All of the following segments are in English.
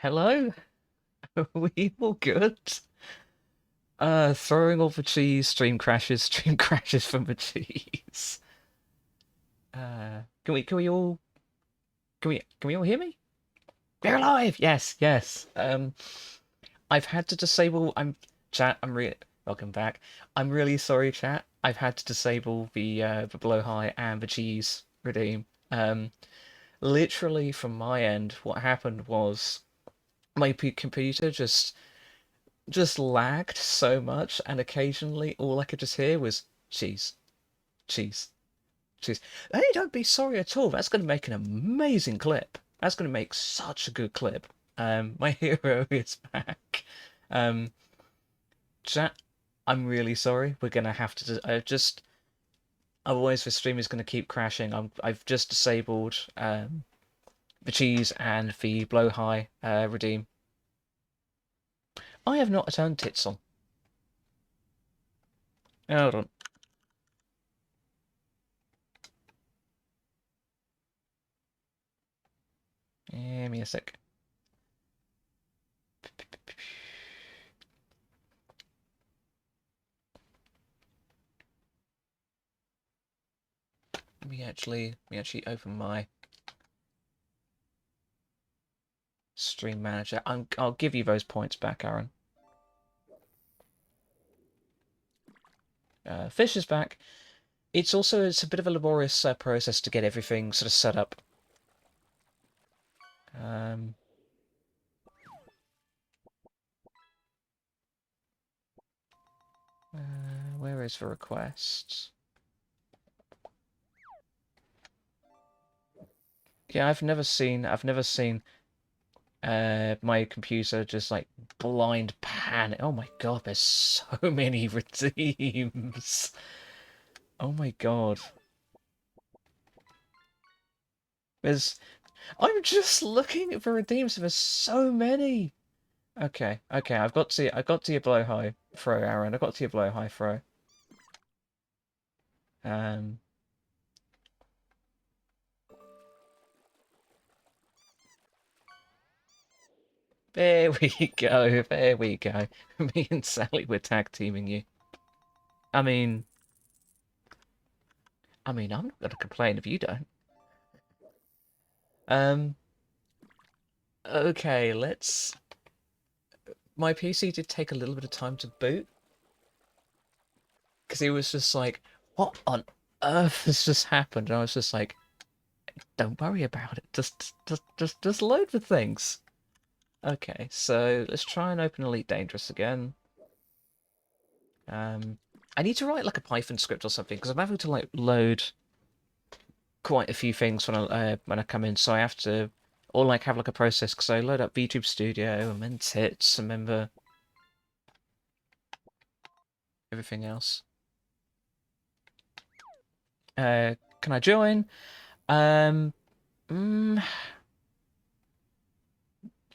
Hello? Are we all good? Throwing all the cheese, stream crashes from the cheese. Can we all hear me? We're alive! Yes, yes. I've had to disable chat, welcome back. I'm really sorry, chat. I've had to disable the blow high and the cheese redeem. Literally from my end, what happened was my computer just lagged so much, and occasionally all I could just hear was cheese, cheese, cheese. Hey, don't be sorry at all. That's going to make an amazing clip. That's going to make such a good clip. My hero is back. Um, chat, I'm really sorry. We're going to have to otherwise the stream is going to keep crashing. I've just disabled the cheese and the blow high redeem. I have not turned tits on. Hold on. Give me a sec. Let me actually open my stream manager. I'll give you those points back, Aaron. Fish is back. It's a bit of a laborious process to get everything sort of set up. Where is the request? Yeah, I've never seen my computer just like blind panic. Oh my god, there's so many redeems. Oh my god. I'm just looking at the redeems. There's so many. Okay, I got to your blow high throw, Aaron. I got to your blow high throw. Um, there we go. There we go. Me and Sally were tag teaming you. I mean, I'm not gonna complain if you don't. Um, okay, let's. My PC did take a little bit of time to boot because it was just like, what on earth has just happened? And I was just like, don't worry about it. Just load the things. Okay, so let's try and open Elite Dangerous again. I need to write like a Python script or something because I'm having to like load quite a few things when I come in, so I have to or like have like a process because I load up VTube Studio and then tits and then everything else. Can I join? Um, mm,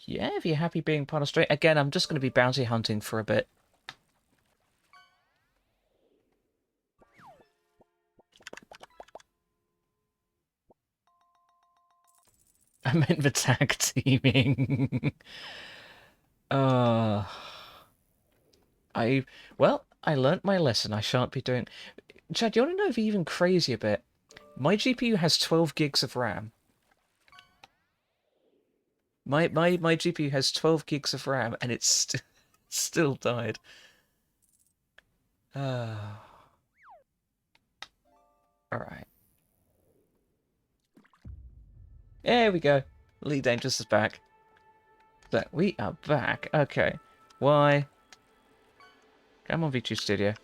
yeah, if you're happy being part of straight. Again, I'm just going to be bounty hunting for a bit. I meant the tag teaming. uh, I learnt my lesson. I shan't be doing. Chad, do you want to know the even crazier bit? My GPU has 12 gigs of RAM. My GPU has 12 gigs of RAM, and it's still died. All right. There we go. Elite Dangerous is back. So we are back. Okay. Why? Come on, VTube Studio.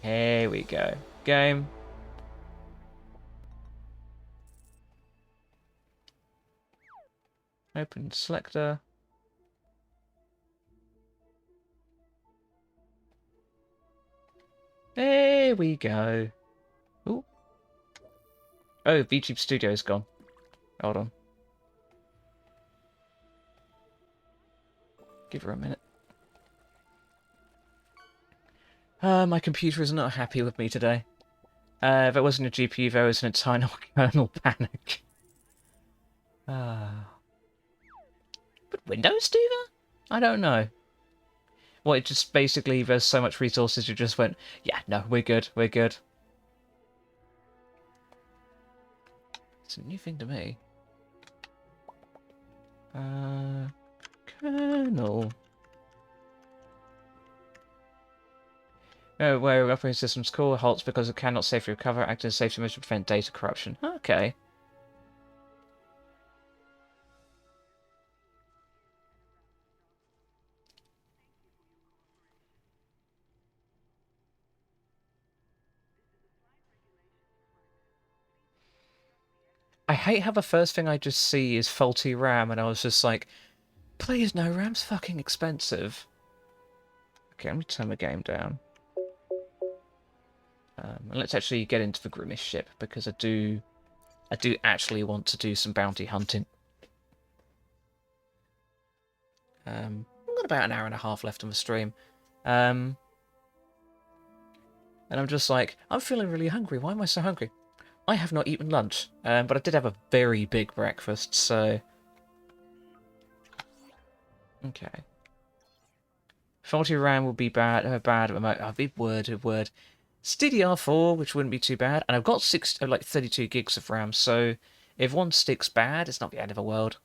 Here we go. Game. Open selector. There we go. Ooh. Oh, VTube Studio is gone. Hold on. Give her a minute. My computer is not happy with me today. If it wasn't a GPU, there was an eternal kernel panic. Would Windows do that? I don't know. Well, it just basically, there's so much resources, you just went, yeah, no, we're good, we're good. It's a new thing to me. Kernel. Oh, where operating systems call halts because it cannot safely recover, acting as a safety measure to prevent data corruption. Okay. I hate how the first thing I just see is faulty RAM, and I was just like, please no, RAM's fucking expensive. Okay, let me turn the game down. And let's actually get into the Grimace ship, because I do actually want to do some bounty hunting. I've got about an hour and a half left on the stream. And I'm just like, I'm feeling really hungry. Why am I so hungry? I have not eaten lunch, but I did have a very big breakfast, so... Okay. Faulty RAM will be bad at the moment. Oh, big word. It's DDR4, which wouldn't be too bad, and I've got 32 gigs of RAM, so if one stick's bad, it's not the end of the world.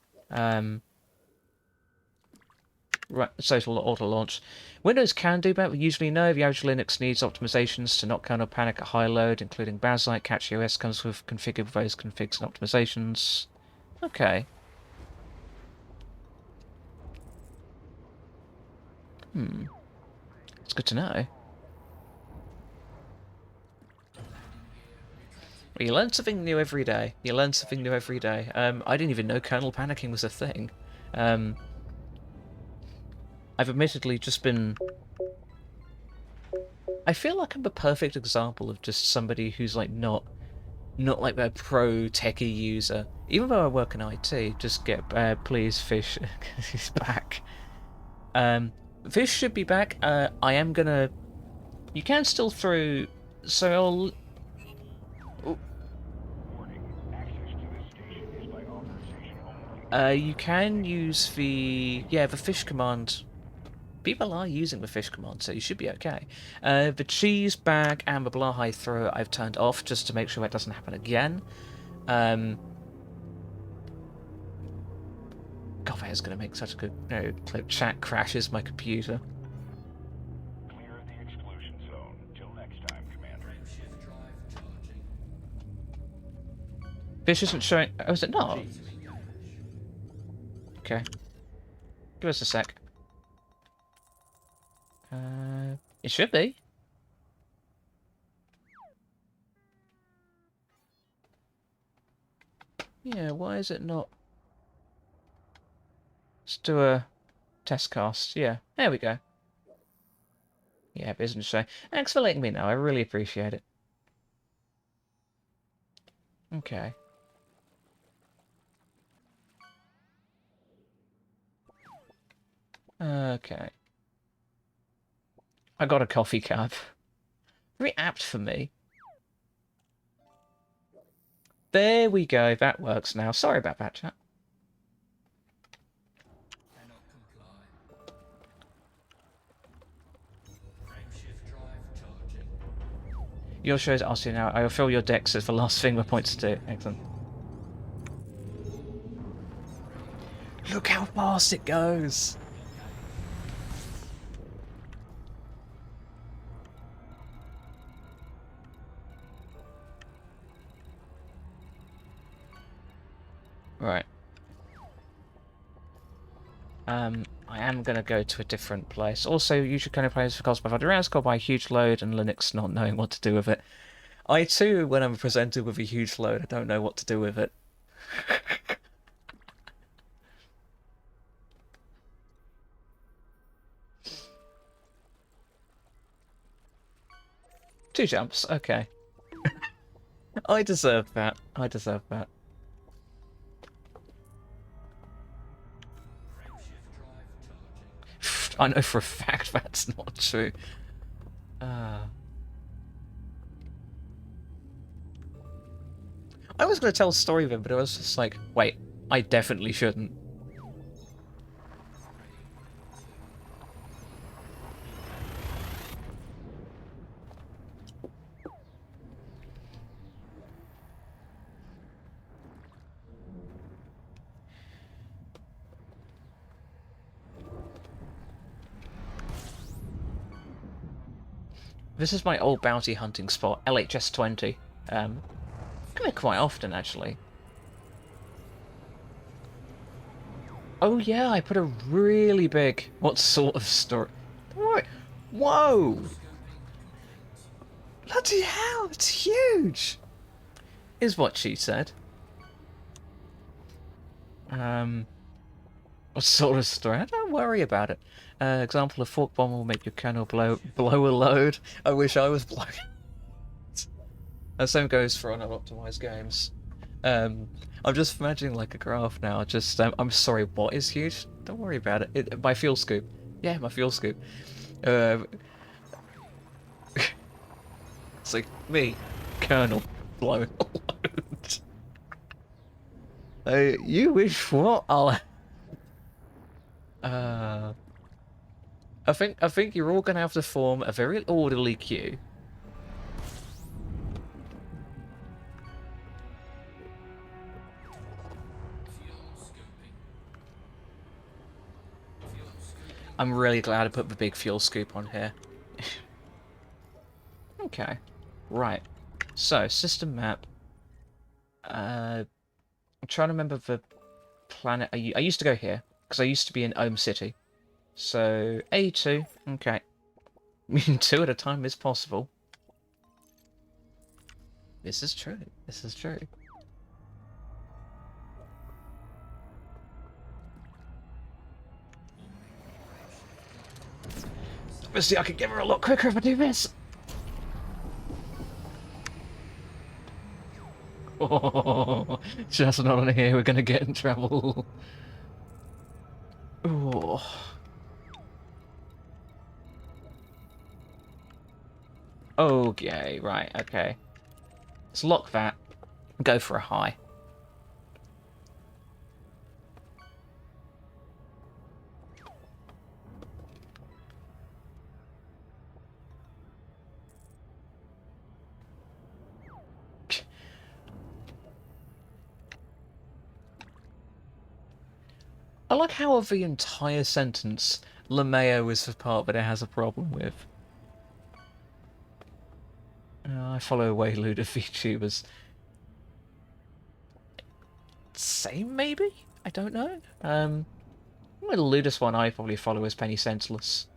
Right, so it'll auto-launch. Windows can do that, but usually no. The average Linux needs optimizations to not kernel panic at high load, including Bazelite. Catchy OS comes with configured those configs and optimizations. Okay. It's good to know. Well, you learn something new every day. I didn't even know kernel panicking was a thing. I've admittedly just been... I feel like I'm the perfect example of just somebody who's like not like a pro techie user. Even though I work in IT, just get please Fish he's back. Fish should be back. I am gonna. You can still throw. So I'll. You can use the fish command. People are using the fish command, so you should be okay. The cheese bag and the Blahi thrower I've turned off just to make sure that doesn't happen again. God, that is going to make such a good chat crashes my computer. Clear the exclusion zone. Till next time, Commander. Shift drive charging. Fish isn't showing. Oh, is it not? Okay. Give us a sec. It should be. Yeah, why is it not? Let's do a test cast. Yeah, there we go. Yeah, it isn't showing. Thanks for letting me know. I really appreciate it. Okay. Okay. I got a coffee cup. Very apt for me. There we go. That works now. Sorry about that, chat. Cannot comply. Frameshift drive charging. Your show's asking now. I'll fill your decks as the last thing we're points to do. Excellent. Look how fast it goes. Right. I am going to go to a different place. Also, you should kind of play this for cost by rounds called by a huge load and Linux not knowing what to do with it. I too, when I'm presented with a huge load, I don't know what to do with it. Two jumps, okay. I deserve that. I deserve that. I know for a fact that's not true. I was going to tell a story of him, but I was just like, wait, I definitely shouldn't. This is my old bounty hunting spot, LHS 20. Come here quite often, actually. Oh yeah, I put a really big... What sort of story? What? Whoa! Bloody hell, it's huge! Is what she said. What sort of story? Don't worry about it. Example, a fork bomb will make your kernel blow a load. I wish I was blowing. The same goes for unoptimized games. I'm just imagining like a graph now. Just I'm sorry, what is huge? Don't worry about it. My fuel scoop. Yeah, my fuel scoop. It's like me, kernel blowing a load. You wish what? I'll. I think you're all gonna have to form a very orderly queue. I'm really glad I put the big fuel scoop on here. Okay, right. So system map. I'm trying to remember the planet. I used to go here because I used to be in Ohm City. So A2. Okay. I mean, 2 at a time is possible. This is true. This is true. Obviously, I could get her a lot quicker if I do this. Oh, just not on here. We're gonna get in trouble. Oh. Okay, right, okay. Let's lock that. Go for a high. I like how of the entire sentence, LeMayo is the part that it has a problem with. I follow way load of VTubers. Same, maybe? I don't know. The ludus one I probably follow is Penny Senseless.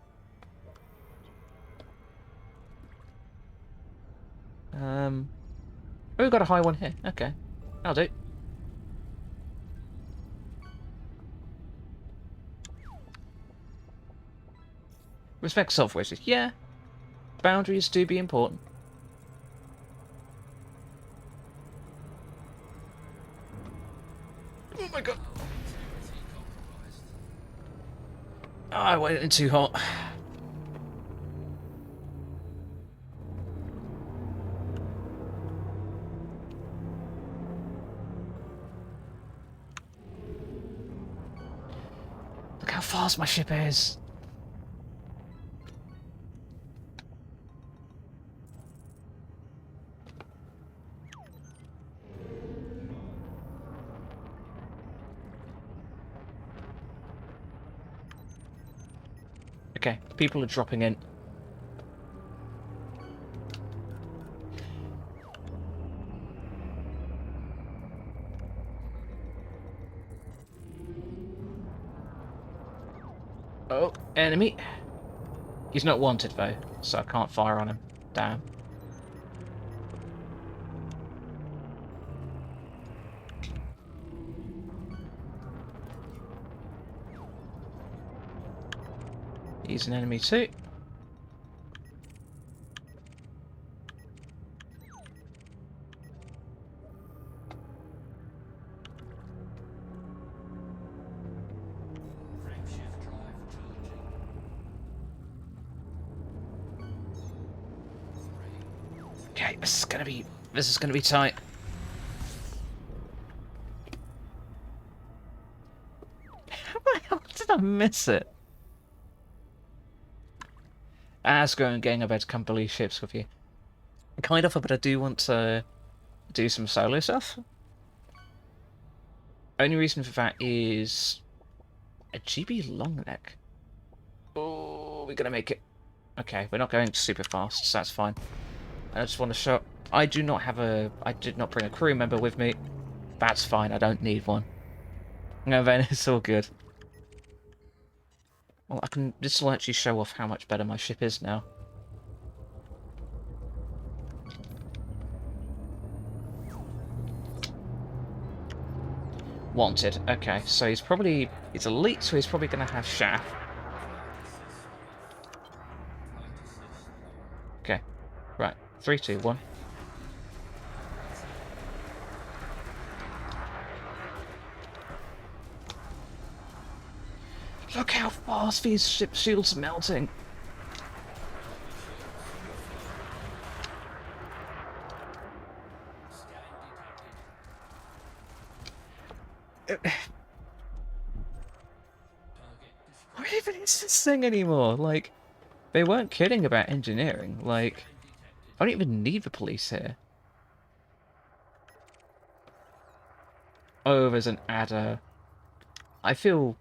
Oh, we've got a high one here. Okay. I'll do. Respect self-wishes. Yeah. Boundaries do be important. Oh my god. Oh, I went in too hot. Look how fast my ship is. Okay, people are dropping in. Oh, enemy. He's not wanted though, so I can't fire on him. Damn. He's an enemy too. Okay, this is gonna be tight. How the hell did I miss it? Screw and gang, I better come believe ships with you. Kind of, but I do want to do some solo stuff. Only reason for that is a GB long neck. Oh, we're gonna make it. Okay, we're not going super fast, so that's fine. I just want to show... I do not have a... I did not bring a crew member with me. That's fine, I don't need one. No, then it's all good. Well, I can... This will actually show off how much better my ship is now. Wanted. Okay, so he's probably... He's elite, so he's probably going to have chaff. Okay. Right. 3, 2, 1. Look how fast these ship shields are melting. What even is this thing anymore? Like, they weren't kidding about engineering. Like, I don't even need the police here. Oh, there's an adder. I feel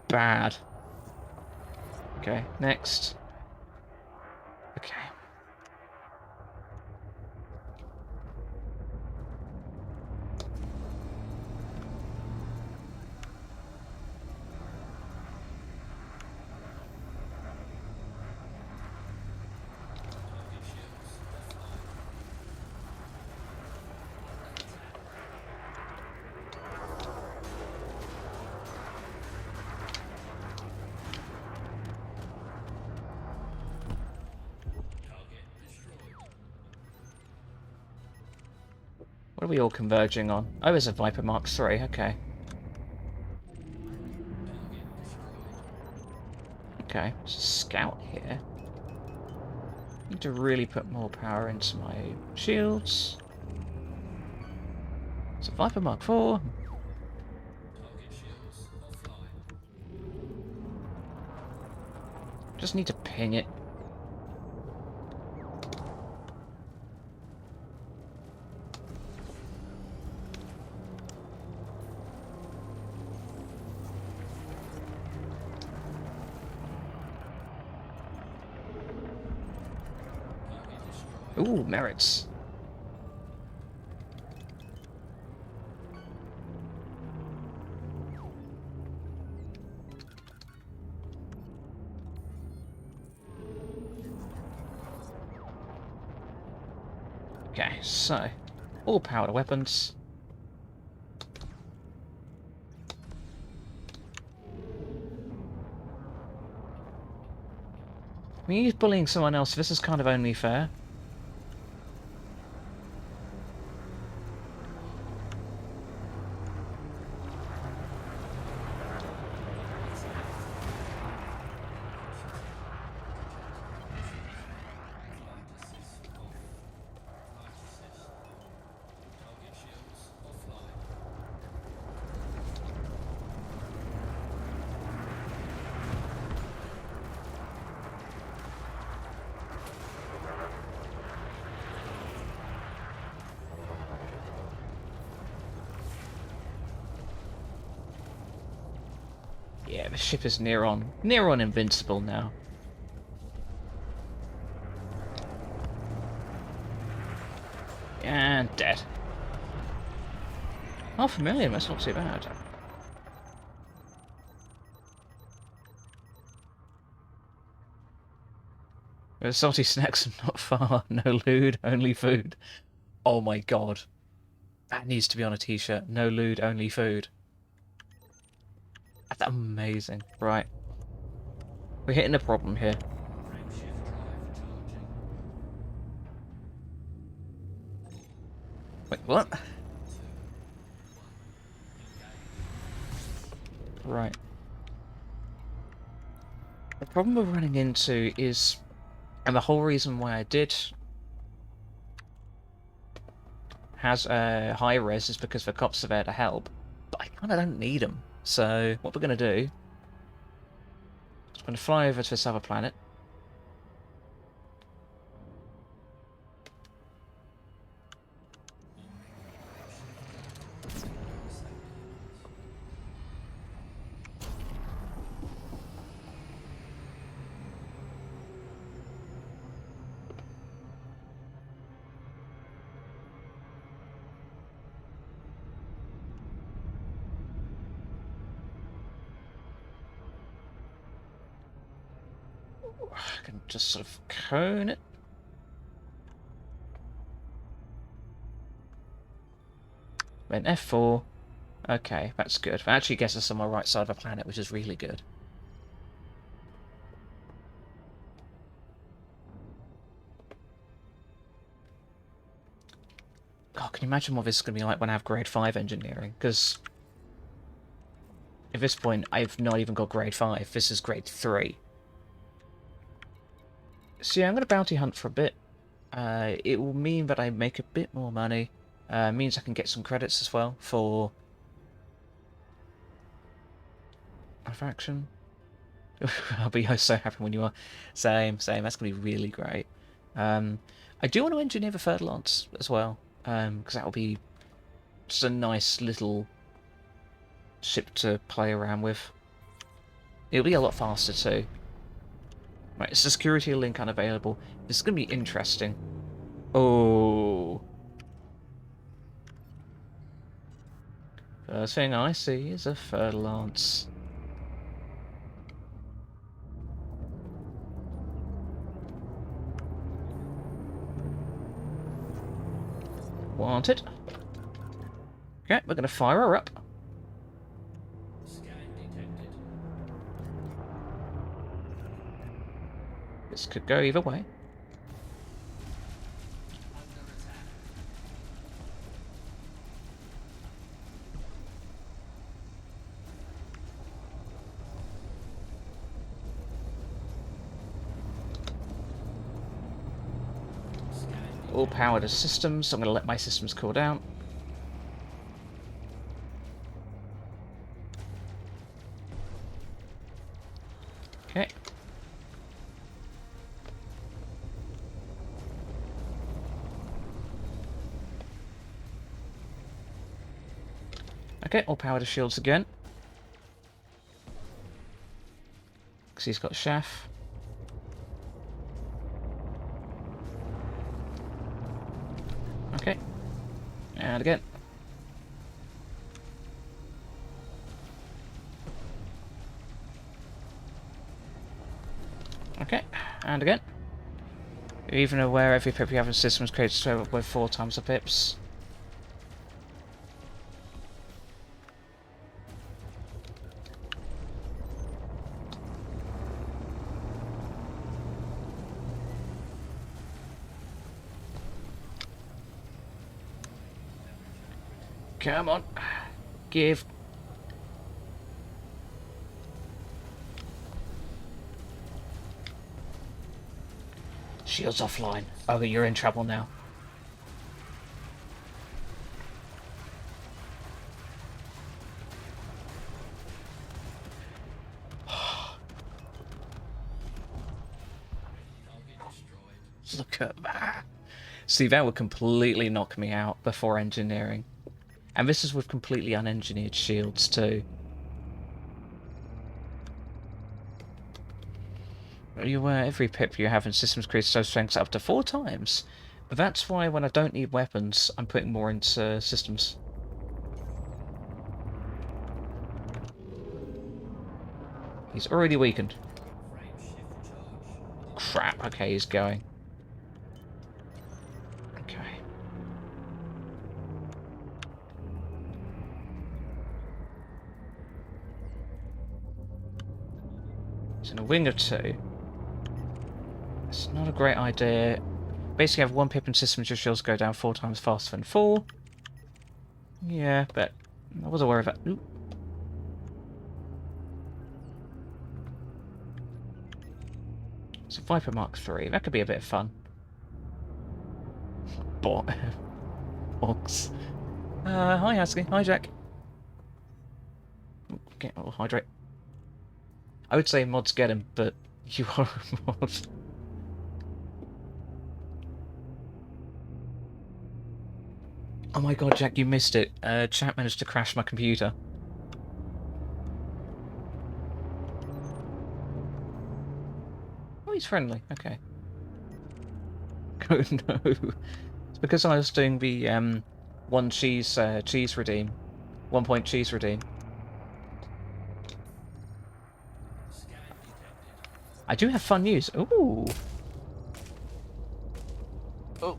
bad. Okay, next. Okay. What are we all converging on? Oh, there's a Viper Mark III, okay. Okay, there's a scout here. Need to really put more power into my shields. It's a Viper Mark IV. Just need to ping it. Ooh, merits. Okay, so all powered weapons. I mean, he's bullying someone else. This is kind of only fair. Yeah, the ship is near on invincible now. And dead. Half a million, that's not too bad. The salty snacks are not far. No lewd, only food. Oh my god. That needs to be on a t-shirt. No lewd, only food. That's amazing. Right. We're hitting a problem here. Wait, what? Right. The problem we're running into is, and the whole reason why I did has a high res is because the cops are there to help, but I kind of don't need them. So what we're going to do is we're going to fly over to this other planet. I can just sort of cone it. Then F4. Okay, that's good. That actually gets us on the right side of the planet, which is really good. God, can you imagine what this is going to be like when I have grade 5 engineering? Because at this point, I've not even got grade 5. This is grade 3. So yeah, I'm going to bounty hunt for a bit. It will mean that I make a bit more money. Means I can get some credits as well for a faction. I'll be so happy when you are. Same. That's going to be really great. I do want to engineer the third lance as well, because that will be just a nice little ship to play around with. It'll be a lot faster too. Right, it's a security link unavailable. This is going to be interesting. Oh. First thing I see is a third lance. Wanted. Okay, we're going to fire her up. This could go either way. All power to systems, so I'm going to let my systems cool down. Okay. Okay, all power to shields again. Because he's got chaff. Okay. And again. Okay. And again. You're even aware every pip you have in systems creates with 4 times the pips. Come on. Give. Shields offline. Oh, you're in trouble now. Look at that. See, that would completely knock me out before engineering. And this is with completely unengineered shields too. You every pip you have in systems creates so strengths up to 4 times. But that's why when I don't need weapons, I'm putting more into systems. He's already weakened. Crap, okay, he's going. Okay. He's in a wing of 2. It's not a great idea. Basically have 1 pip in systems, your shields go down 4 times faster than 4. Yeah, but I was aware of that. Ooh. So Viper Mark 3, that could be a bit of fun. Box. Hi Husky, hi Jack. Okay, I'll hydrate. I would say mods get him, but you are a mod. Oh my god, Jack, you missed it. Chat managed to crash my computer. Oh, he's friendly. Okay. Oh no. It's because I was doing the 1 cheese redeem. 1 point cheese redeem. I do have fun news. Ooh. Oh,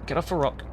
get off a rock.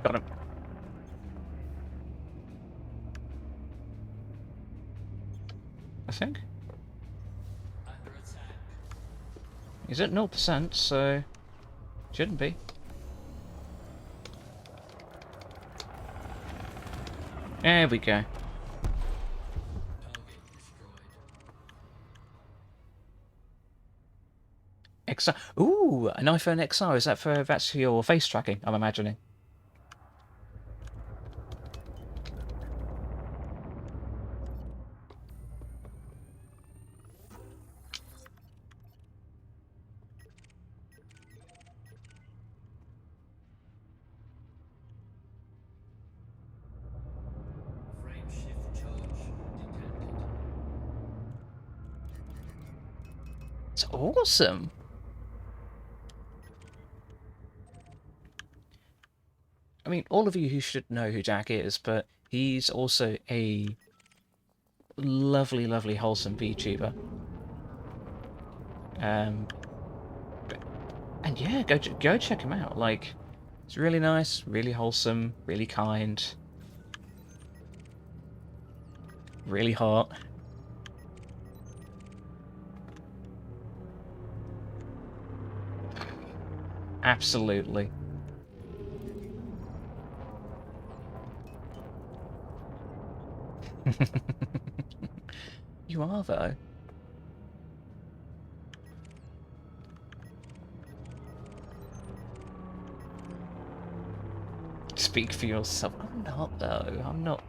Got him. I think. He's at 0%, so shouldn't be. There we go. XR. Ooh, an iPhone XR. Is that for that's for your face tracking? I'm imagining. It's awesome. I mean, all of you who should know who Jack is, but he's also a lovely, lovely, wholesome VTuber. And yeah, go check him out. Like, it's really nice, really wholesome, really kind, really hot. Absolutely. You are, though. Speak for yourself. I'm not, though. I'm not.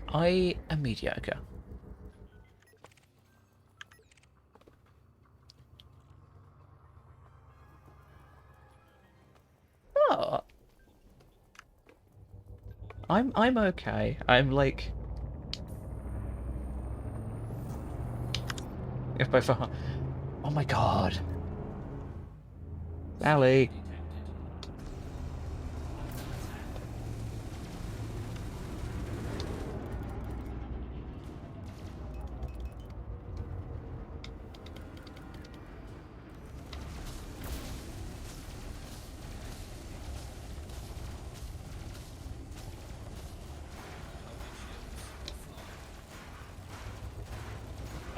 I am mediocre. Oh. I'm okay. I'm like. If by far. Oh my god. Sally.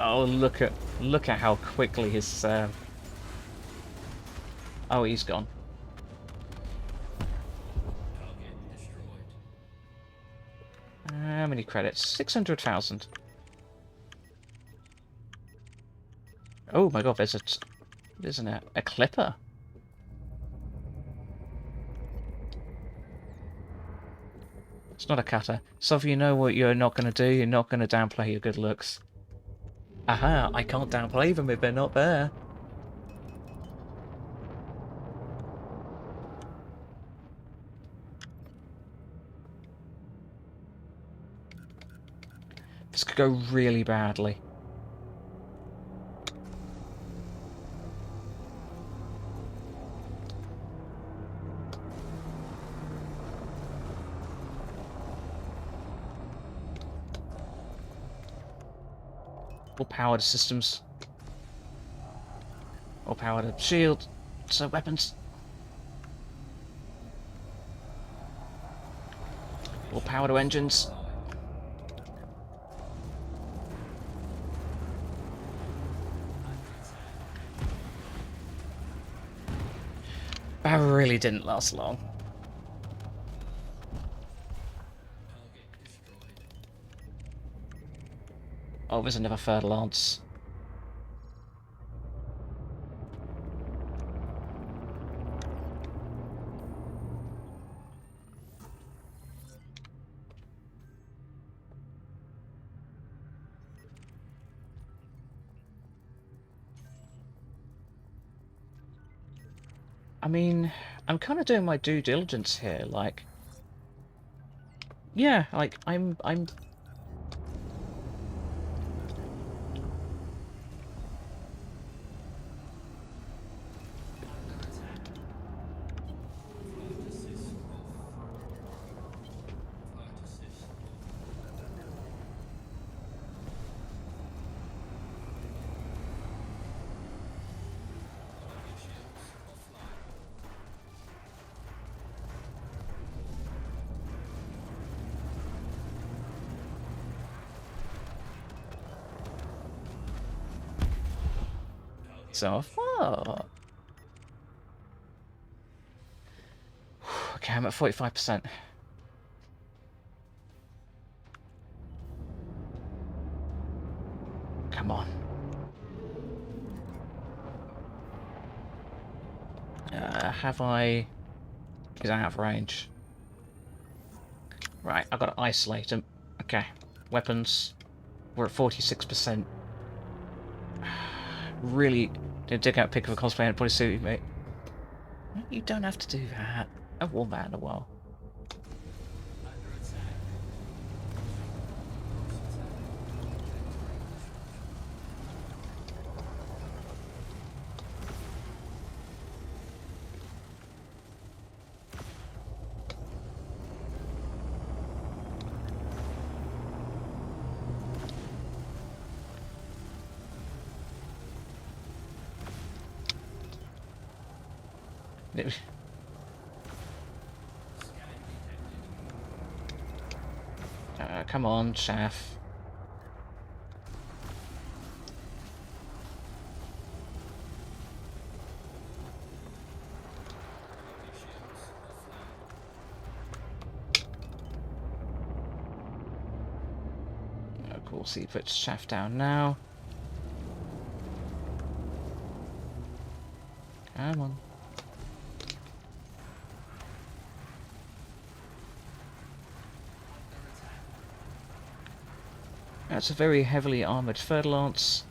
Oh, look at how quickly his. Oh, he's gone. How many credits? 600,000. Oh my god, there's a clipper. It's not a cutter. So if you know what you're not going to do, you're not going to downplay your good looks. Aha, I can't downplay them if they're not there. This could go really badly. All powered systems. All powered shield. So weapons. More power to engines. That really didn't last long. Oh, there's another third lance. I mean, I'm kind of doing my due diligence here, like... Yeah, like, I'm so far. Okay, I'm at 45%. Come on. Have I... Is out of range? Right, I've got to isolate him. Okay. Weapons. We're at 46%. Really did dig out a pic of a cosplay and bodysuit, mate. You don't have to do that. I've worn that in a while. Come on, Chaff. Oh, cool. See, put Chaff down now. Come on. That's a very heavily armoured third lance.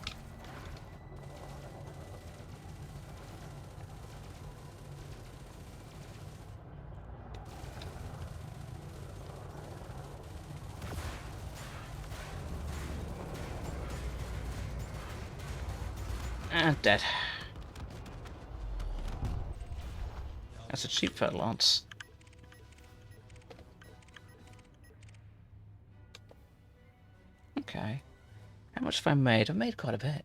And dead. That's a cheap third lance. Okay. How much have I made? I've made quite a bit.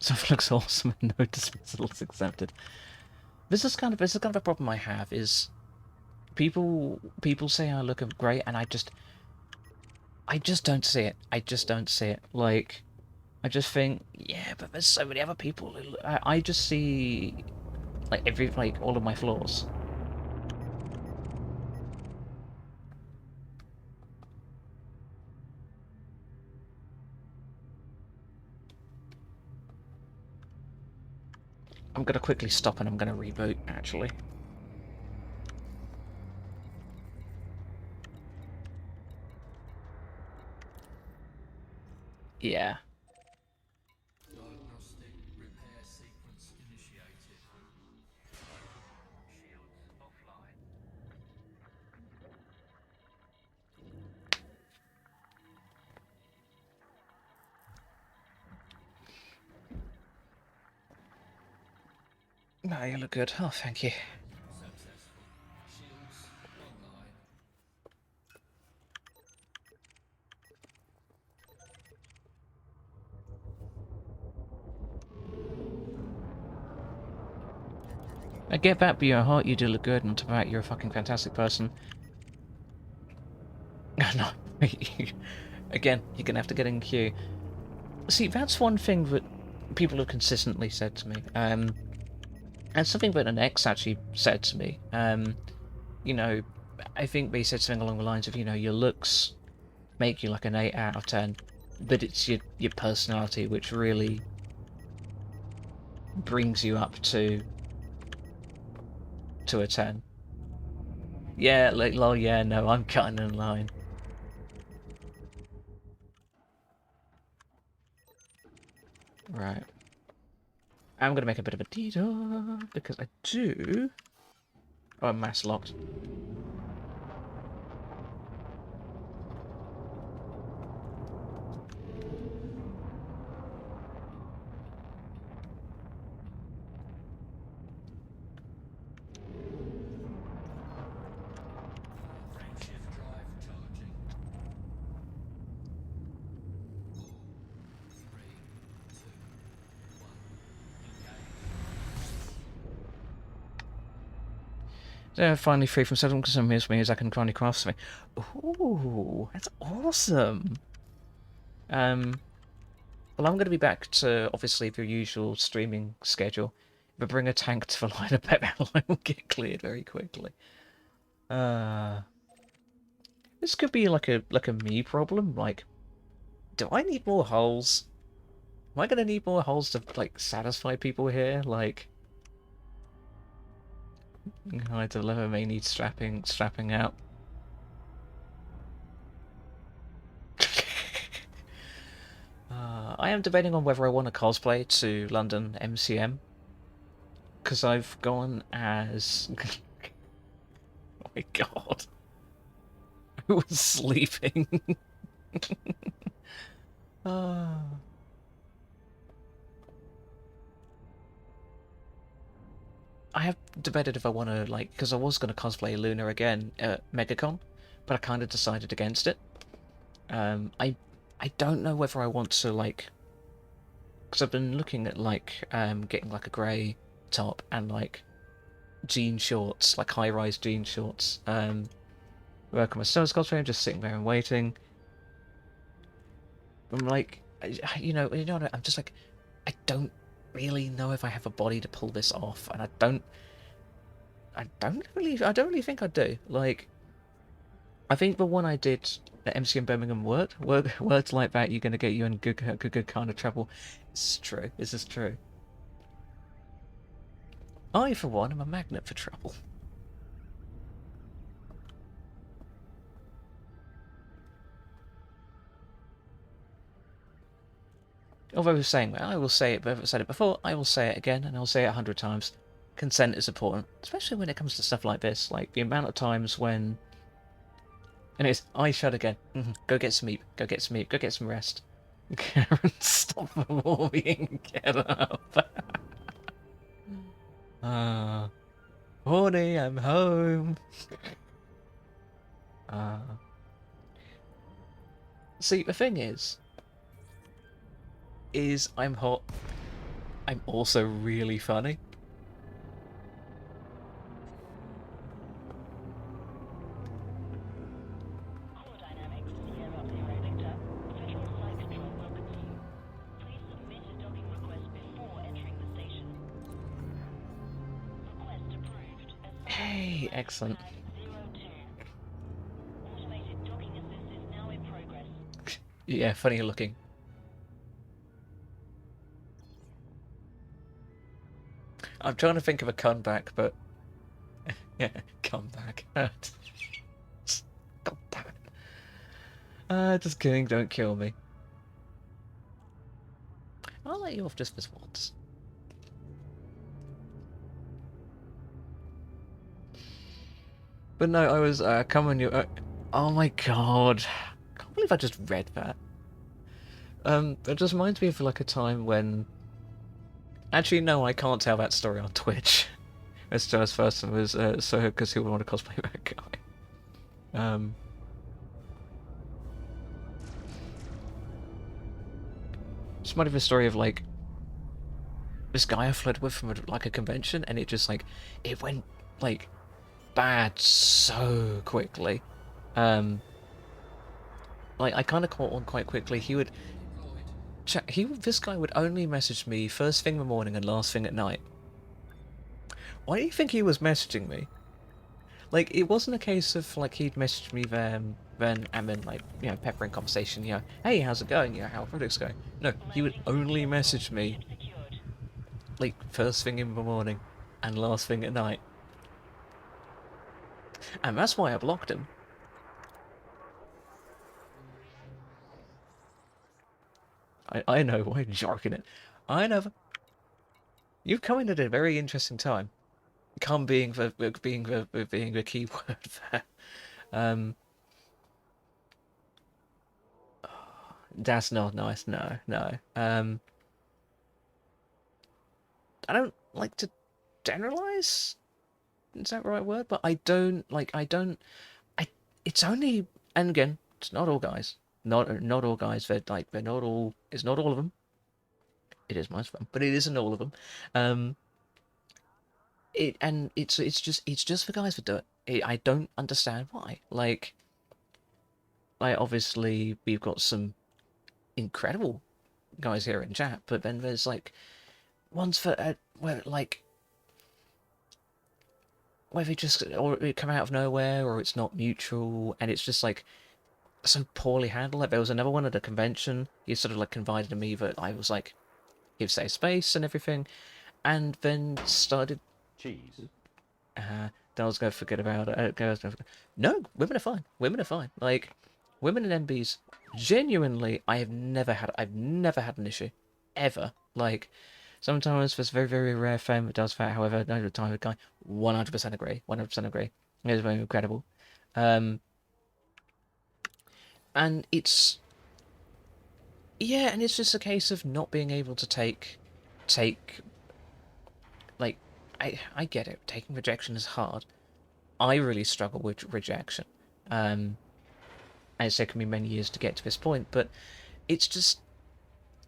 Stuff looks awesome and no dismissals accepted. This is kind of a problem I have is people say I look great and I just don't see it. I just don't see it. Like, I just think, yeah, but there's so many other people who, I just see like all of my flaws. I'm gonna quickly stop and I'm gonna reboot, actually. Yeah. Diagnostic repair sequence initiated. Shields offline. No, you look good. Oh, thank you. Successful. Shields online. I get that, but your heart, you do look good, and to that, you're a fucking fantastic person. No, again, you're gonna have to get in queue. See, that's one thing that people have consistently said to me. And something that an ex actually said to me. You know, I think they said something along the lines of, you know, your looks make you like an 8 out of 10, but it's your personality which really brings you up to a 10. Yeah, like, lol, yeah, no, I'm cutting in line. Right. I'm gonna make a bit of a detour, because I do... Oh, I'm mass locked. Frameshift drive charging. 4, 3, 2, 1. Engage. So finally free from settlement because some me as I can finally craft something. Ooh, that's awesome. Well, I'm going to be back to, obviously, the usual streaming schedule. If I bring a tank to the line, I bet that line will get cleared very quickly. This could be like a me problem. Like, do I need more holes? Am I going to need more holes to, like, satisfy people here? Like, I deliver may need strapping out. I am debating on whether I want to cosplay to London MCM. Because I've gone as... Oh my god. I was sleeping. Ah. I have debated if I want to, like... Because I was going to cosplay Luna again at MegaCon, but I kind of decided against it. I don't know whether I want to, like... Because I've been looking at, like, getting, like, a grey top and, like, jean shorts, like high-rise jean shorts. Work on my Stones cosplay, I'm just sitting there and waiting. I'm like, you know, I'm just like, I don't really know if I have a body to pull this off, and I don't really think I do. Like, I think the one I did at MCM Birmingham worked like that. You're gonna get you in good kind of trouble. This is true. This is true. I, for one, am a magnet for trouble. Although I was saying, well, I will say it, I've said it before, I will say it again, and I'll say it 100 times. Consent is important, especially when it comes to stuff like this. Like, the amount of times when... And it's, I shut again. Go get some meat, go get some meat, go get some rest. Karen, stop the warming, get up. Horny, I'm home. See, the thing is I'm hot. I'm also really funny. Hey, excellent. Yeah, funny looking. I'm trying to think of a comeback, but yeah, comeback. God damn it. Just kidding, don't kill me. I'll let you off just this once. But no, I was coming you. Oh my god! I can't believe I just read that. It just reminds me of like a time when. Actually, no, I can't tell that story on Twitch. It's just first time was so because he would want to cosplay that guy. Just might have a story of like this guy I fled with from like a convention, and it just like it went like bad so quickly. Like I kind of caught on quite quickly. This guy would only message me first thing in the morning and last thing at night. Why do you think he was messaging me? Like, it wasn't a case of like he'd message me then and then like peppering conversation. Hey, how's it going? How are projects going? No, he would only message me like first thing in the morning and last thing at night, and that's why I blocked him. I know why I'm jarking it. I know. You've come in at a very interesting time. Come being the key word there. Um, that's not nice. No, no. I don't like to generalize. Is that the right word? But I don't like. I don't. I. It's only, and again, it's not all guys. Not all guys. They're not all. It's not all of them. It is most of them, but it isn't all of them. Um, it's just for guys that do it. I don't understand why. Like obviously we've got some incredible guys here in chat, but then there's like ones that where like where they just or it come out of nowhere or it's not mutual and it's just like so poorly handled. Like there was another one at a convention. He sort of like confided in me that I was like give safe space and everything, and then started. Cheese. Then I was going to forget about it. No, women are fine. Women are fine. Like women and MBs, genuinely, I've never had an issue, ever. Like sometimes there's a very very rare femme that does that. However, no the time with guy, 100% agree. 100% agree. It's very incredible. And it's and it's just a case of not being able to take like I get it. Taking rejection is hard. I really struggle with rejection. And it's taken me many years to get to this point, but it's just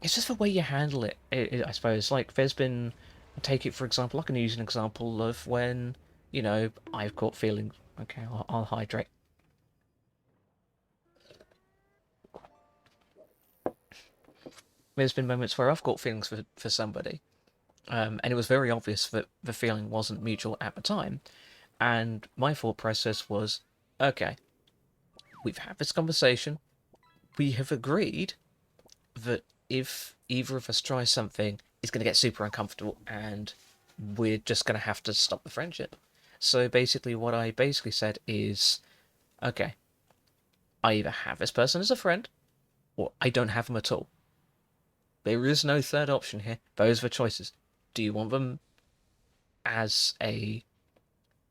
the way you handle it, I suppose. Like there's been, take it for example, I can use an example of when I've caught feelings. Okay, I'll hydrate. There's been moments where I've caught feelings for somebody, and it was very obvious that the feeling wasn't mutual at the time. And my thought process was, okay, we've had this conversation. We have agreed that if either of us tries something, it's going to get super uncomfortable and we're just going to have to stop the friendship. So basically what I said is, okay, I either have this person as a friend or I don't have them at all. There is no third option here. Those are the choices. Do you want them as a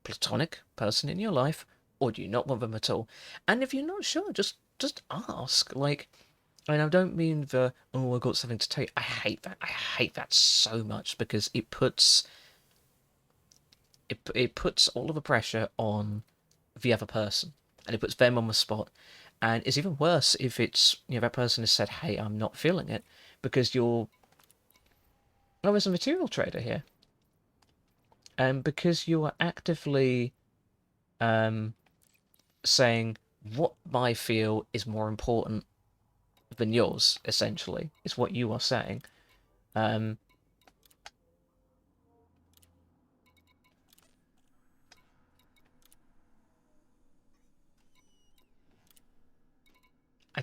platonic person in your life, or do you not want them at all? And if you're not sure, just ask. Like, and I don't mean the I got something to tell you. I hate that. I hate that so much because it puts all of the pressure on the other person, and it puts them on the spot. And it's even worse if it's that person has said, "Hey, I'm not feeling it," because you're there's a material trader here. And because you are actively saying what I feel is more important than yours, essentially, is what you are saying. I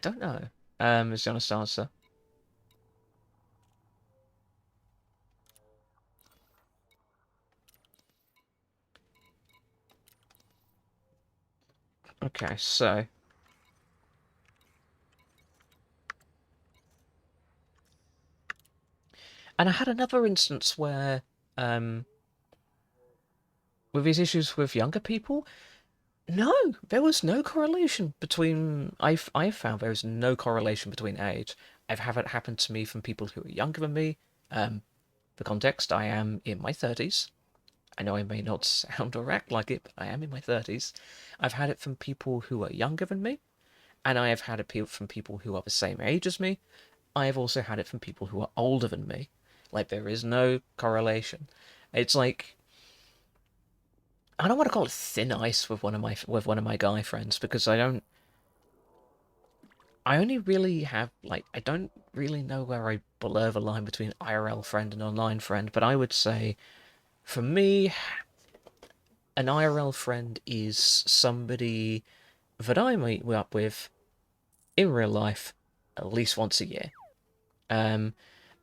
don't know, is the honest answer. Okay, so and I had another instance where with these issues with younger people, no, there was no correlation between. I've found there is no correlation between age. I've had it happen to me from people who are younger than me. For context, I am in my 30s. I know I may not sound or act like it, but I am in my 30s. I've had it from people who are younger than me, and I have had it from people who are the same age as me. I have also had it from people who are older than me. Like there is no correlation. It's like I don't want to call it thin ice with one of my guy friends because I only really have like I don't really know where I blur the line between IRL friend and online friend, but I would say for me an IRL friend is somebody that I meet up with in real life at least once a year. Um,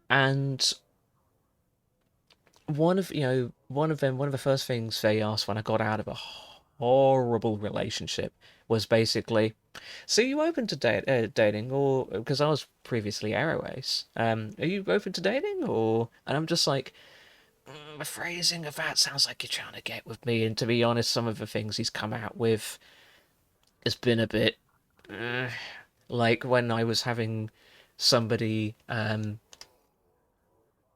and one of the first things they asked when I got out of a horrible relationship was basically, "So you open to dating, or because I was previously Airways, are you open to dating, or?" And I'm just like, the phrasing of that sounds like you're trying to get with me. And to be honest, some of the things he's come out with has been a bit, like when I was having somebody,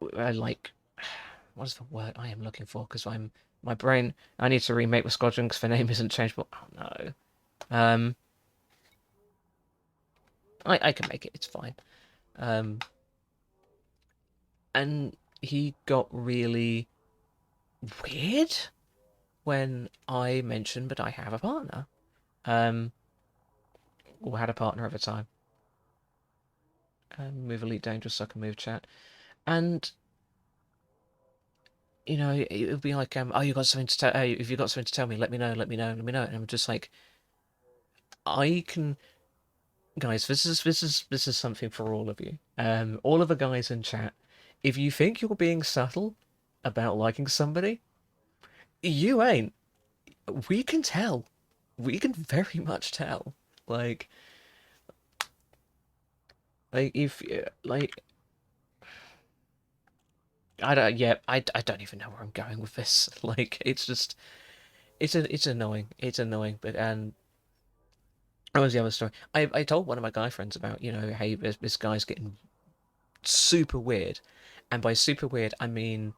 like what is the word I am looking for? Because my brain. I need to remake the squadron because the name isn't changeable. Oh no. Um, I can make it. It's fine. Um, and he got really weird when I mentioned that I have a partner. Or had a partner at the time. Move Elite Dangerous so I can move chat. And it would be like, oh, you got something to tell? If you got something to tell me, let me know. Let me know. Let me know. And I'm just like, I can, guys. This is something for all of you. All of the guys in chat. If you think you're being subtle about liking somebody, you ain't. We can tell. We can very much tell. Like, if like I don't. Yeah, I don't even know where I'm going with this. Like, it's just it's annoying. It's annoying. But what was the other story? I told one of my guy friends about hey, this guy's getting super weird, and by super weird I mean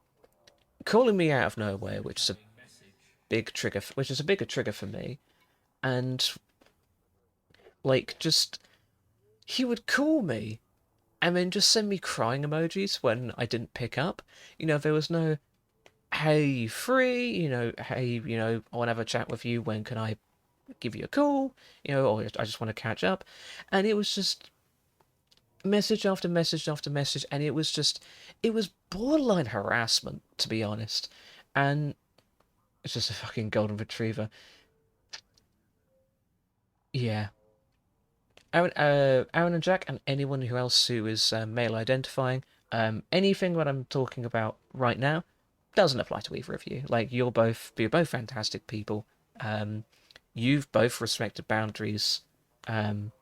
calling me out of nowhere, which is a Incoming message. big trigger, which is a bigger trigger for me, and like just he would call me and then just send me crying emojis when I didn't pick up. There was no hey, you free? Hey, I want to have a chat with you. When can I give you a call? Or I just want to catch up. And it was just message after message after message, and it was borderline harassment, to be honest. And it's just a fucking golden retriever. Yeah. Aaron and Jack, and anyone who else who is male identifying, anything that I'm talking about right now doesn't apply to either of you. Like you're both fantastic people. Um, you've both respected boundaries, um,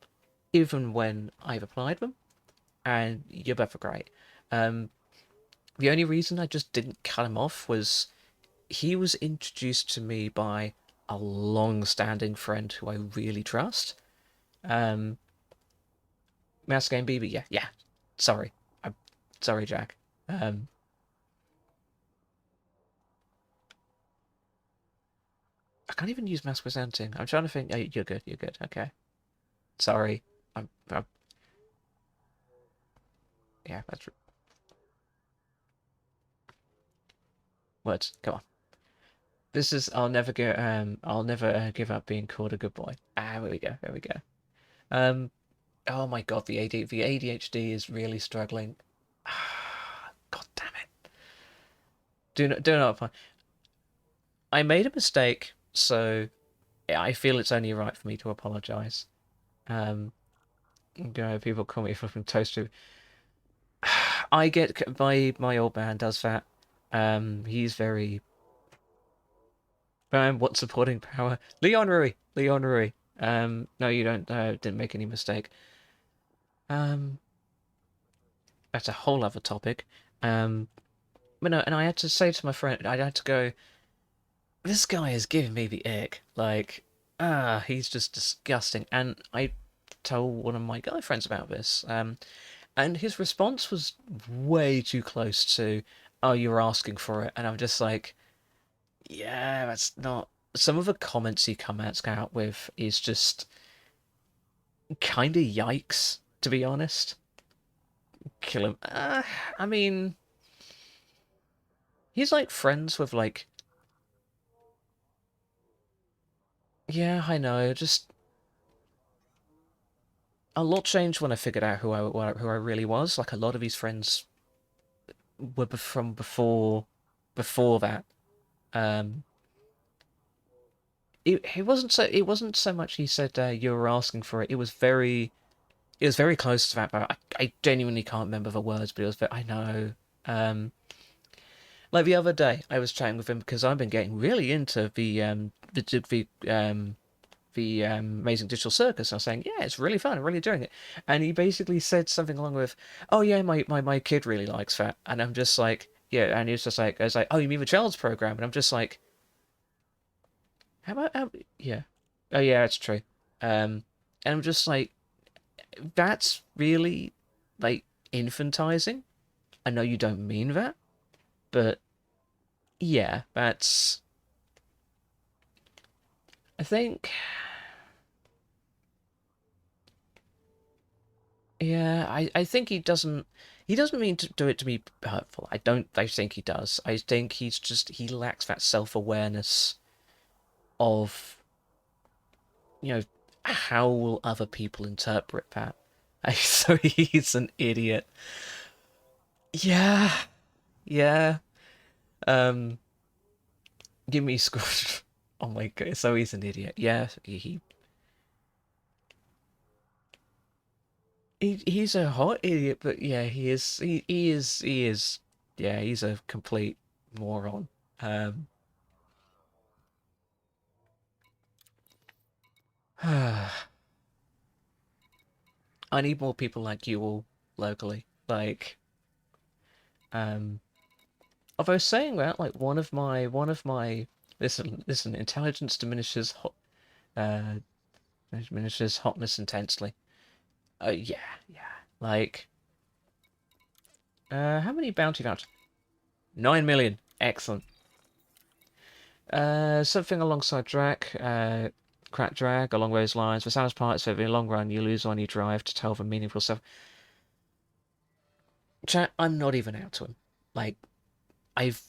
even when I've applied them, and you're both great. Um, the only reason I just didn't cut him off was he was introduced to me by a long-standing friend who I really trust. Um, Mouse Game BB, yeah, yeah. Sorry, I'm sorry, Jack. Um, I can't even use mouse presenting. I'm trying to think. Oh, you're good. You're good. Okay. Sorry. I'm yeah. That's words. Come on. This is. I'll never go. I'll never give up being called a good boy. Ah, there we go. There we go. Um. Oh my God. The ADHD is really struggling. God damn it. Do not. I made a mistake, so I feel it's only right for me to apologize. Um. People call me a flipping toaster. I get my old man does that. He's very what supporting power. Leon Rui, Leon Rui. No, you don't. Didn't make any mistake. Um, that's a whole other topic. Um, but no, and I had to say to my friend, I had to go. This guy is giving me the ick. Like, he's just disgusting. And I told one of my guy friends about this. And his response was way too close to, "Oh, you're asking for it," and I'm just like, "Yeah, that's not." Some of the comments he comes out with is just kind of yikes, to be honest. Kill him. I mean, he's like friends with like, yeah, I know, just a lot changed when I figured out who I really was. Like a lot of his friends were from before that. Um, it wasn't so much he said you were asking for it. It was very close to that, but I genuinely can't remember the words. But it was I know. Um, like the other day, I was chatting with him because I've been getting really into the Amazing Digital Circus. And I was saying, yeah, it's really fun. I'm really enjoying it. And he basically said something along with, oh yeah, my kid really likes that. And I'm just like, yeah. And he was just like, I was like, oh, you mean the child's program? And I'm just like, how about, yeah, oh yeah, it's true. And I'm just like, that's really like infantizing. I know you don't mean that, but yeah, that's. I think. Yeah, I think he doesn't mean to do it to be hurtful. I think he does. I think he lacks that self-awareness of, you know, how will other people interpret that. So he's an idiot. Yeah, yeah. Um, give me score. Oh my god, so he's an idiot. Yeah, he's a hot idiot, but yeah, he is yeah, he's a complete moron. Um I need more people like you all locally. Like um although saying that, like one of my listen, intelligence uh diminishes hotness intensely. Yeah, yeah. Like how many bounty vouchers? 9 million. Excellent. Something alongside crack drag along those lines. For saddest part is that in the long run, you lose on your drive to tell the meaningful stuff. Chat, I'm not even out to him. Like, I've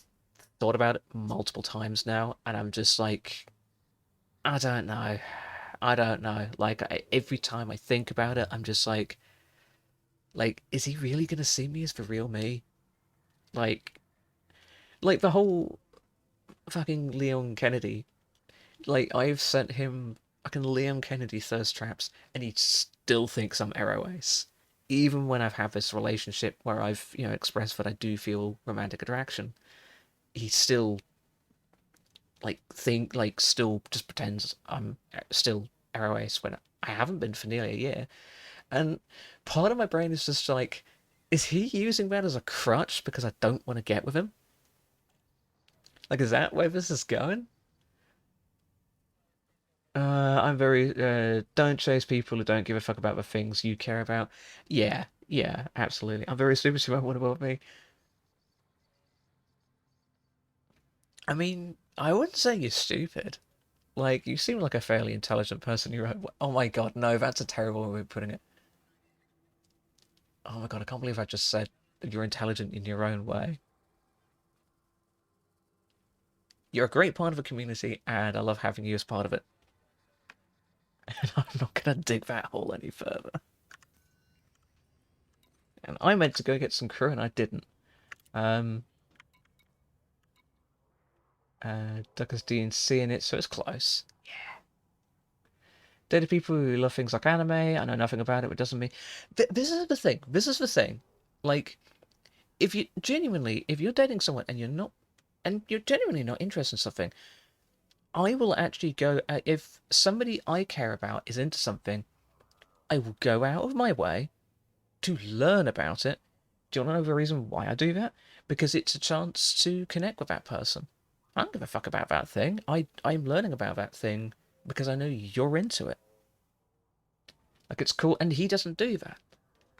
thought about it multiple times now, and I'm just like, I don't know. I don't know. Like, every time I think about it, I'm just like, is he really gonna see me as the real me? Like, like the whole fucking Leon Kennedy. Like I've sent him fucking Liam Kennedy thirst traps, and he still thinks I'm Arrow Ace. Even when I've had this relationship where I've expressed that I do feel romantic attraction, he still still just pretends I'm still Arrow Ace when I haven't been for nearly a year. And part of my brain is just like, is he using that as a crutch because I don't want to get with him? Like, is that where this is going? I'm very don't chase people who don't give a fuck about the things you care about. Yeah, yeah, absolutely. I'm very super. What about me? I mean, I wouldn't say you're stupid. Like, you seem like a fairly intelligent person. You're right. Oh my god, no, that's a terrible way of putting it. Oh my god, I can't believe I just said that you're intelligent in your own way. You're a great part of a community, and I love having you as part of it. And I'm not gonna dig that hole any further. And I meant to go get some crew, and I didn't. Um, Douglas Dean seeing it, so it's close. Dated people who love things like anime. I know nothing about it, but doesn't mean. This is the thing. This is the thing. Like, if you're dating someone and you're genuinely not interested in something, I will actually go. If somebody I care about is into something, I will go out of my way to learn about it. Do you want to know the reason why I do that? Because it's a chance to connect with that person. I don't give a fuck about that thing. I'm learning about that thing because I know you're into it. Like it's cool, and he doesn't do that.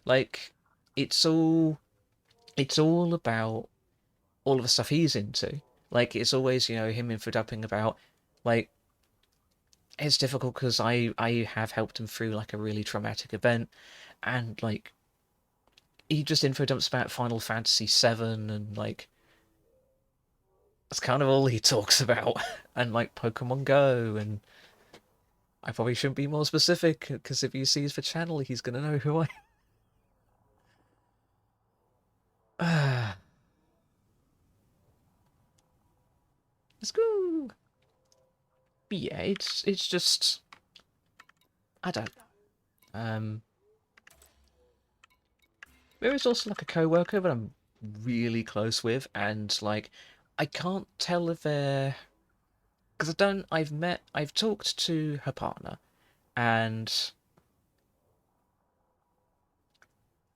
Like it's all it's all about all of the stuff he's into. Like it's always him infodupping about like it's difficult because I have helped him through like a really traumatic event, and like he just infodumps about Final Fantasy VII and like That's kind of all he talks about. And like Pokemon Go, and I probably shouldn't be more specific because if he sees the channel, he's gonna know who I am. Let's go. But yeah, it's just I don't know. There is also like a coworker that I'm really close with, and like I can't tell if they're because I don't. I've talked to her partner, and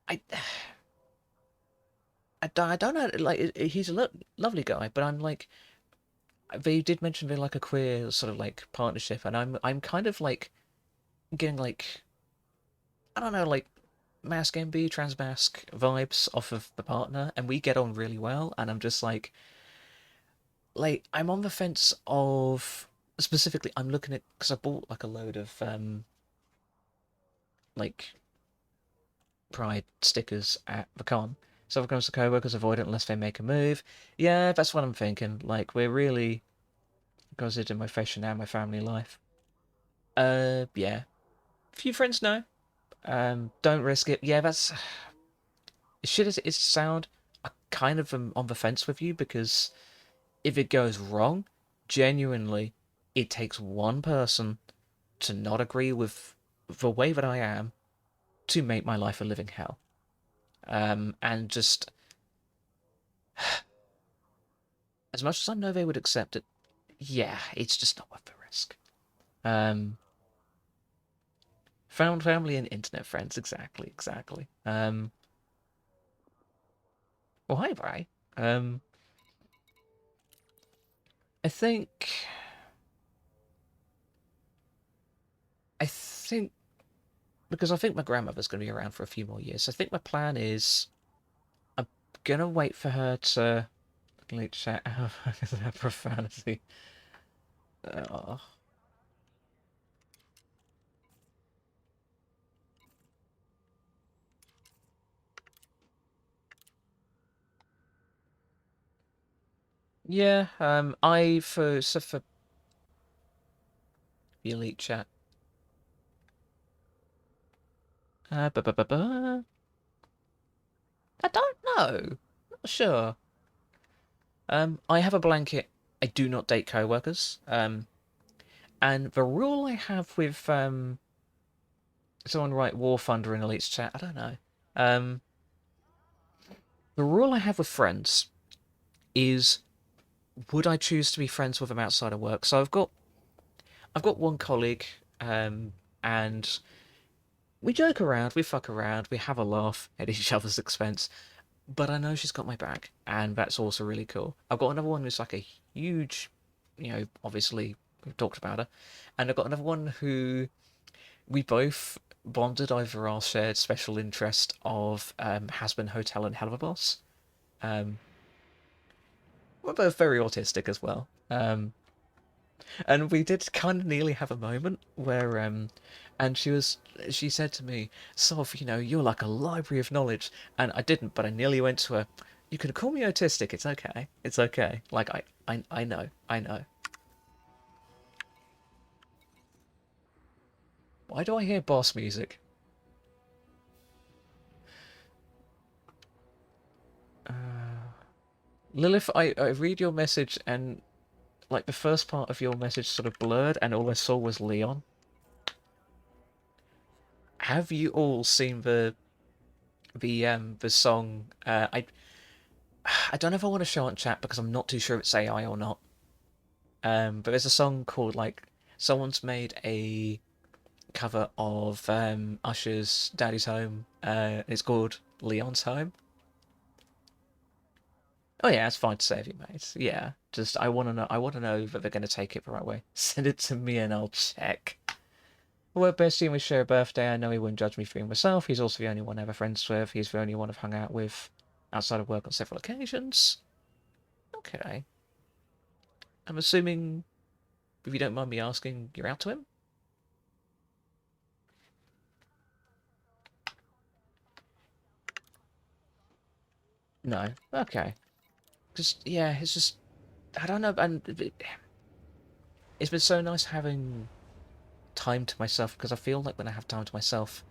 I I don't know. Like he's a lovely guy, but I'm like they did mention they're like a queer sort of like partnership, and I'm kind of like getting like I don't know like mask MB transmask vibes off of the partner, and we get on really well, and I'm just like I'm on the fence of specifically I'm looking at because I bought like a load of like pride stickers at the con. So if it comes to co-workers, avoid it unless they make a move. Yeah, that's what I'm thinking. Like we're really considering my fashion and my family life. Yeah. Few friends know. Don't risk it. Yeah, that's as shit as it is to sound. I kind of am on the fence with you because if it goes wrong, genuinely, it takes one person to not agree with the way that I am to make my life a living hell. And just as much as I know they would accept it, yeah, it's just not worth the risk. Um, found family and internet friends, exactly, exactly. Well, hi, Bri. Um, I think, I think, because I think my grandmother's going to be around for a few more years. I think my plan is I'm gonna wait for her to late chat. That profanity. Oh. Yeah, I for the elite chat. Bu- bu- bu- bu- I don't know. Not sure. I have a blanket. I do not date co-workers. And the rule I have with someone write War Thunder in Elite's chat. I don't know. Um, the rule I have with friends is would I choose to be friends with them outside of work? So I've got one colleague, and we joke around, we fuck around, we have a laugh at each other's expense. But I know she's got my back, and that's also really cool. I've got another one who's like a huge, obviously we've talked about her, and I've got another one who we both bonded over our shared special interest of Has-Been Hotel and Hell of a Boss. Um, we're both very autistic as well. And we did kind of nearly have a moment where and she said to me, Soph, you're like a library of knowledge. And I didn't, but I nearly went to her, you can call me autistic, it's okay. It's okay. Like I know. I know. Why do I hear boss music? Lilith, I read your message and like the first part of your message sort of blurred and all I saw was Leon. Have you all seen the song I don't know if I want to show it in chat because I'm not too sure if it's AI or not. But there's a song called like someone's made a cover of Usher's Daddy's Home. It's called Leon's Home. Oh yeah, it's fine to save you, mate. Yeah, just I want to know. I want to know that they're going to take it the right way. Send it to me and I'll check. We're bestie and we share a birthday. I know he wouldn't judge me for being myself. He's also the only one I ever friends with. He's the only one I've hung out with outside of work on several occasions. Okay. I'm assuming, if you don't mind me asking, you're out to him? No. Okay. Just, yeah, it's just... I don't know, and it's been so nice having time to myself, because I feel like when I have time to myself,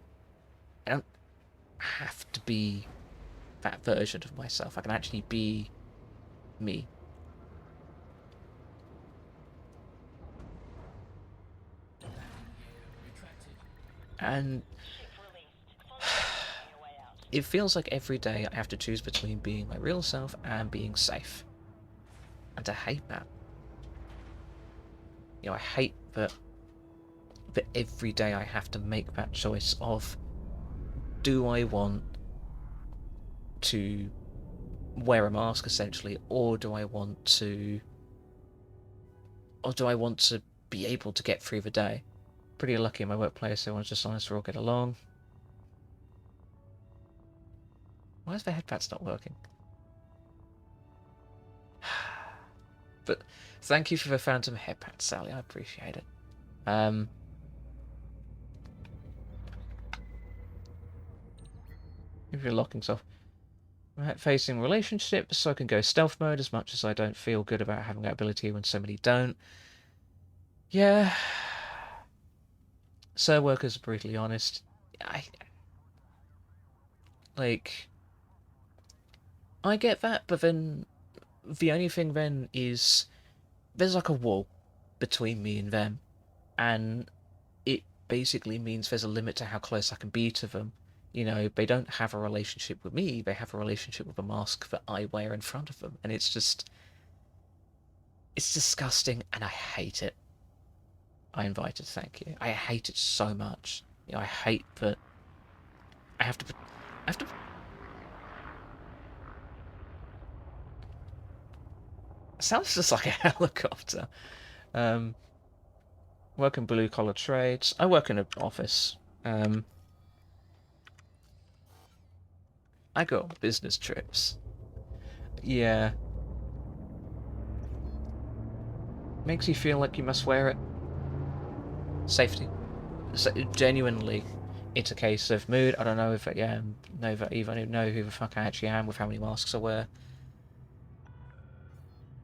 I don't have to be that version of myself. I can actually be me. And it feels like every day I have to choose between being my real self and being safe. And I hate that. You know, I hate that every day I have to make that choice of, do I want to wear a mask essentially, or do I want to be able to get through the day? Pretty lucky in my workplace, everyone's just nice to all get along. Why is the headpads not working? But thank you for the Phantom headpad, Sally. I appreciate it. If you're locking stuff. Right, facing relationships, so I can go stealth mode as much as I don't feel good about having that ability when so many don't. Yeah. Sir workers are brutally honest. I get that, but then the only thing then is there's like a wall between me and them, and it basically means there's a limit to how close I can be to them. You know, they don't have a relationship with me, they have a relationship with a mask that I wear in front of them, and it's disgusting, and I hate it. I invited, thank you. I hate it so much. You know, I hate that I have to sounds just like a helicopter. Work in blue collar trades. I work in an office. I go on business trips. Yeah. Makes you feel like you must wear it. Safety. So, genuinely, it's a case of mood. I don't know if I even know who the fuck I actually am with how many masks I wear.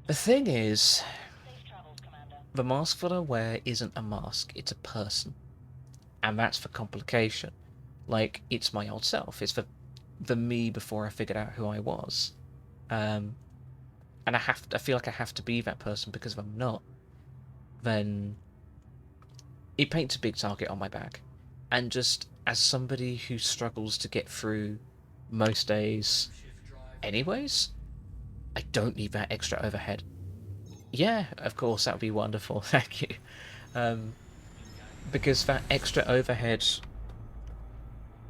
The thing is, the mask that I wear isn't a mask, it's a person. And that's the complication. Like, it's my old self. It's the me before I figured out who I was. And I feel like I have to be that person, because if I'm not, then it paints a big target on my back. And just as somebody who struggles to get through most days anyways, I don't need that extra overhead. Yeah, of course, that would be wonderful. Thank you. Because that extra overhead,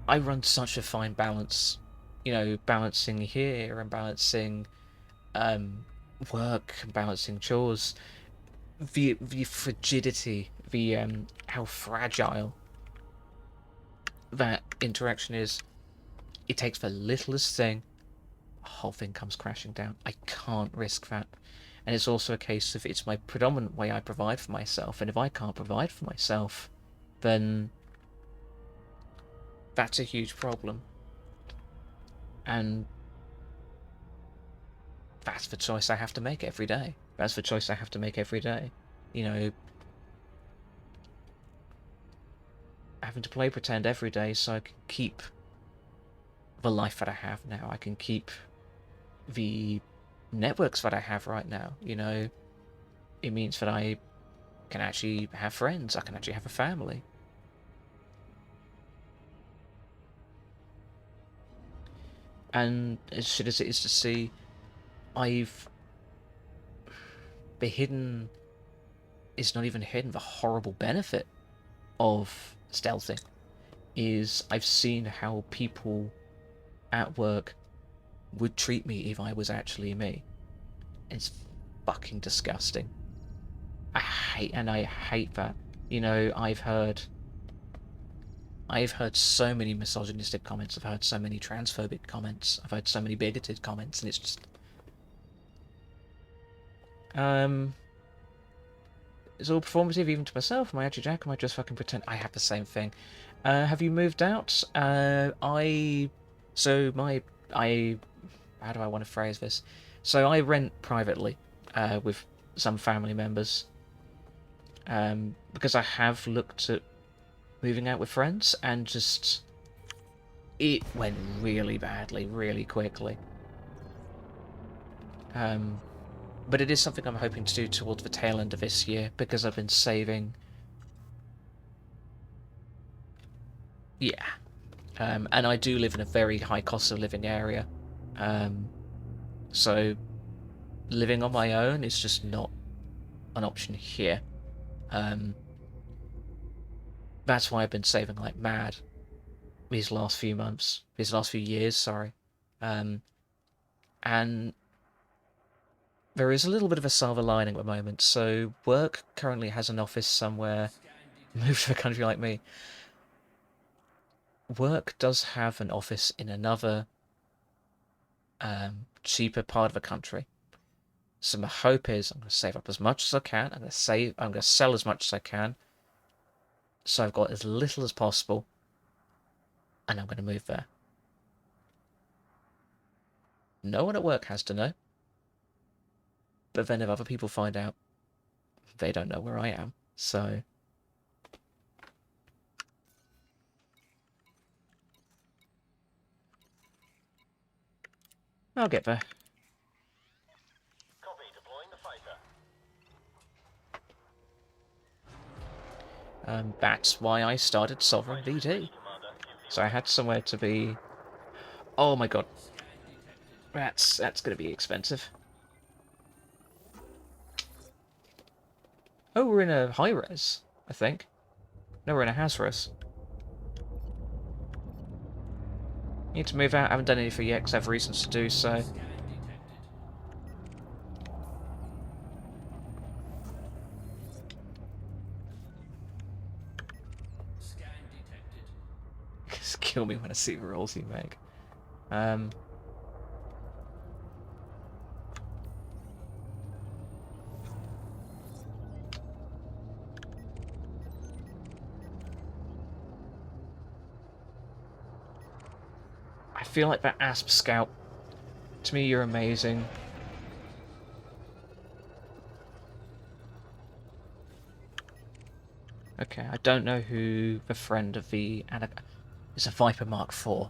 I run such a fine balance. You know, balancing here and balancing work and balancing chores. The frigidity, how fragile that interaction is. It takes the littlest thing, the whole thing comes crashing down. I can't risk that. And it's also a case of, it's my predominant way I provide for myself, and if I can't provide for myself, then that's a huge problem. And that's the choice I have to make every day. That's the choice I have to make every day. You know, having to play pretend every day so I can keep the life that I have now. I can keep the networks that I have right now. You know, it means that I can actually have friends. I can actually have a family. And as shit as it is to see, the hidden is not even hidden. The horrible benefit of stealthing is I've seen how people at work would treat me if I was actually me. It's fucking disgusting. I hate that. You know, I've heard so many misogynistic comments, I've heard so many transphobic comments, I've heard so many bigoted comments, and it's just... It's all performative even to myself. Am I actually Jack? Am I just fucking pretend? I have the same thing. Have you moved out? How do I want to phrase this? So I rent privately. with some family members. Because I have looked at moving out with friends, and just it went really badly, really quickly. But it is something I'm hoping to do towards the tail end of this year, because I've been saving. Yeah. And I do live in a very high cost of living area. So living on my own is just not an option here. That's why I've been saving like mad these last few years, sorry. And there is a little bit of a silver lining at the moment. So work currently has an office somewhere. Moved to a country like me. Work does have an office in another cheaper part of the country. So my hope is I'm going to save up as much as I can. I'm going to sell as much as I can. So I've got as little as possible, and I'm going to move there. No one at work has to know. But then if other people find out, they don't know where I am. So I'll get there. Copy. Deploying the fighter. That's why I started Sovereign VD. So I had somewhere to be. Oh my god, that's going to be expensive. Oh, we're in a high res, I think. No, we're in a house res. Need to move out. I haven't done anything yet because I have reasons to do so. Just kill me when I see the rolls you make. I feel like that Asp Scout. To me, you're amazing. Okay, I don't know who the friend of the... It's a Viper Mark IV.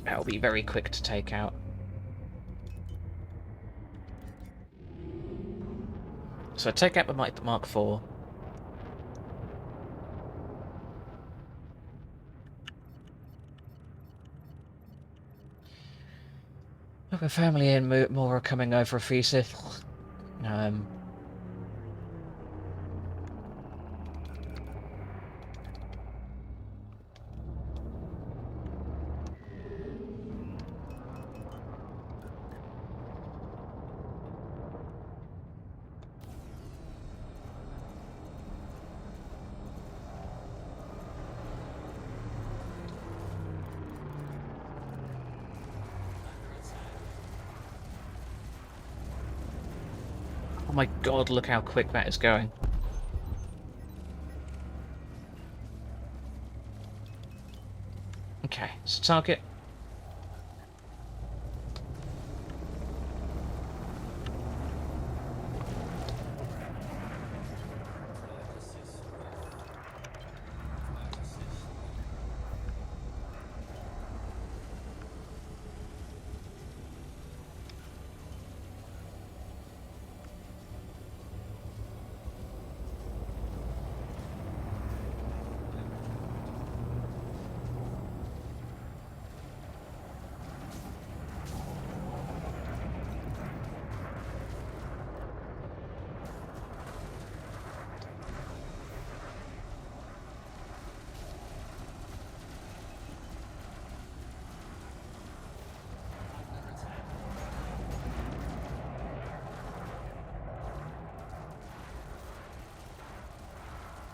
That'll be very quick to take out. So I take out the Mark IV. Look, a family and more are coming over a feast. Oh my god, look how quick that is going. Okay, so target.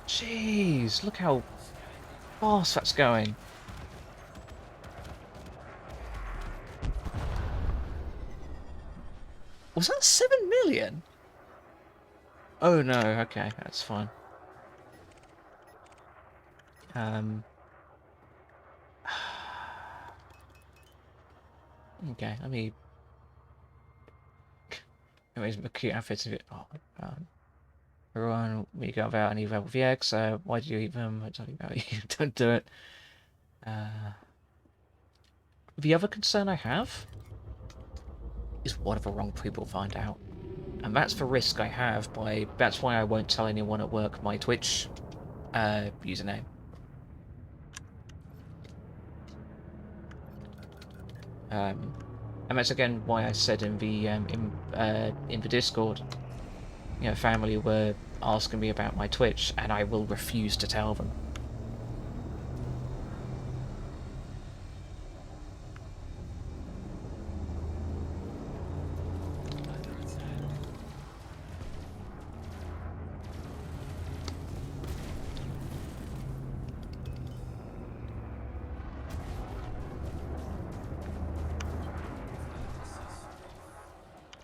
Jeez, look how fast that's going. Was that 7 million? Oh no, okay, that's fine. Okay, let me. Anyways, my cute outfits. Oh, everyone, we go about any level VX. Why do you eat them? I don't know. You don't do it. The other concern I have is what if the wrong people find out, and that's the risk I have. That's why I won't tell anyone at work my Twitch username. And that's again why I said in the Discord, you know, family were asking me about my Twitch, and I will refuse to tell them.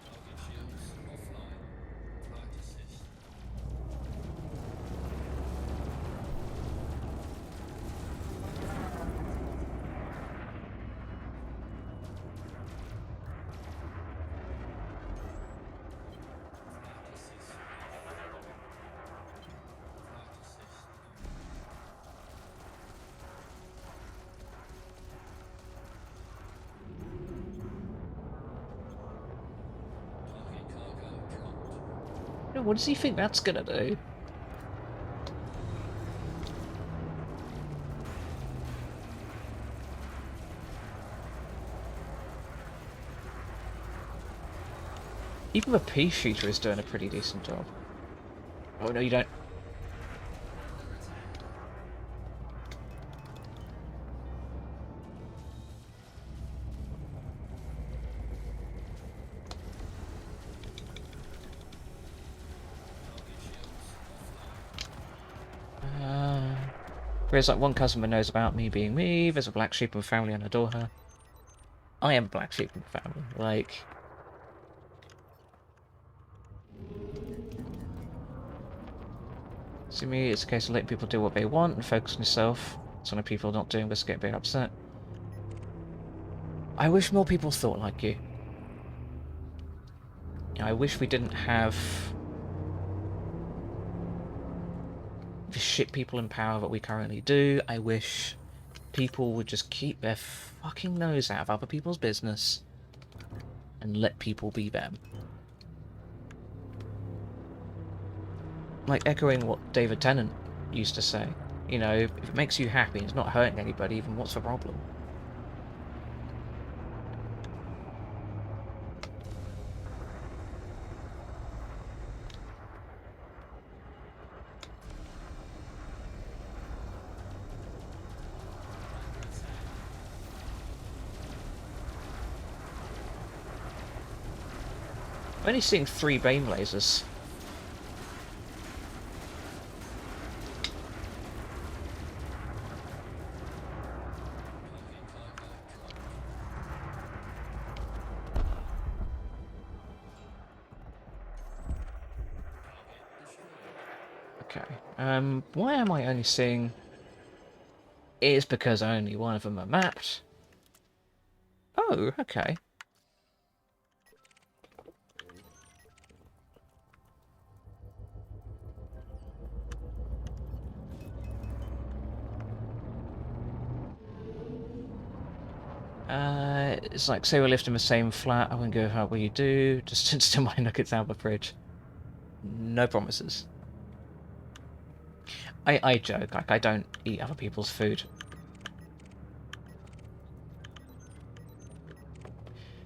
Target shields offline. Flight assist. Flight assist off. Flight assist on. Target cargo dropped. What does he think that's gonna do? Even the pea shooter is doing a pretty decent job. Oh no, you don't. Target shields offline. Whereas like one customer knows about me being me. There's a black sheep in the family, and I adore her. I am a black sheep in the family. Like. To me, it's a case of letting people do what they want and focus on yourself. So when people not doing this get a bit upset. I wish more people thought like you. I wish we didn't have the shit people in power that we currently do. I wish people would just keep their fucking nose out of other people's business and let people be them. Like echoing what David Tennant used to say. You know, if it makes you happy and it's not hurting anybody, then what's the problem? I'm only seeing 3 beam lasers. Target cargo dropped. Target destroyed. Okay. Why am I only seeing... It's because only one of them are mapped. Oh, okay. It's like, say we live in the same flat, I wouldn't go how what you do, just instill my nuggets out of the fridge. No promises. I joke, like, I don't eat other people's food.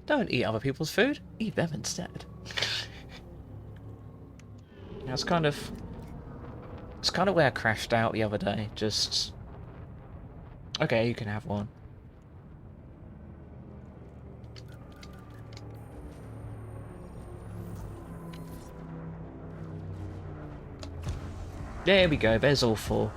Don't eat other people's food, eat them instead. It's kind of where I crashed out the other day, just... Okay, you can have one. There we go, there's all 4.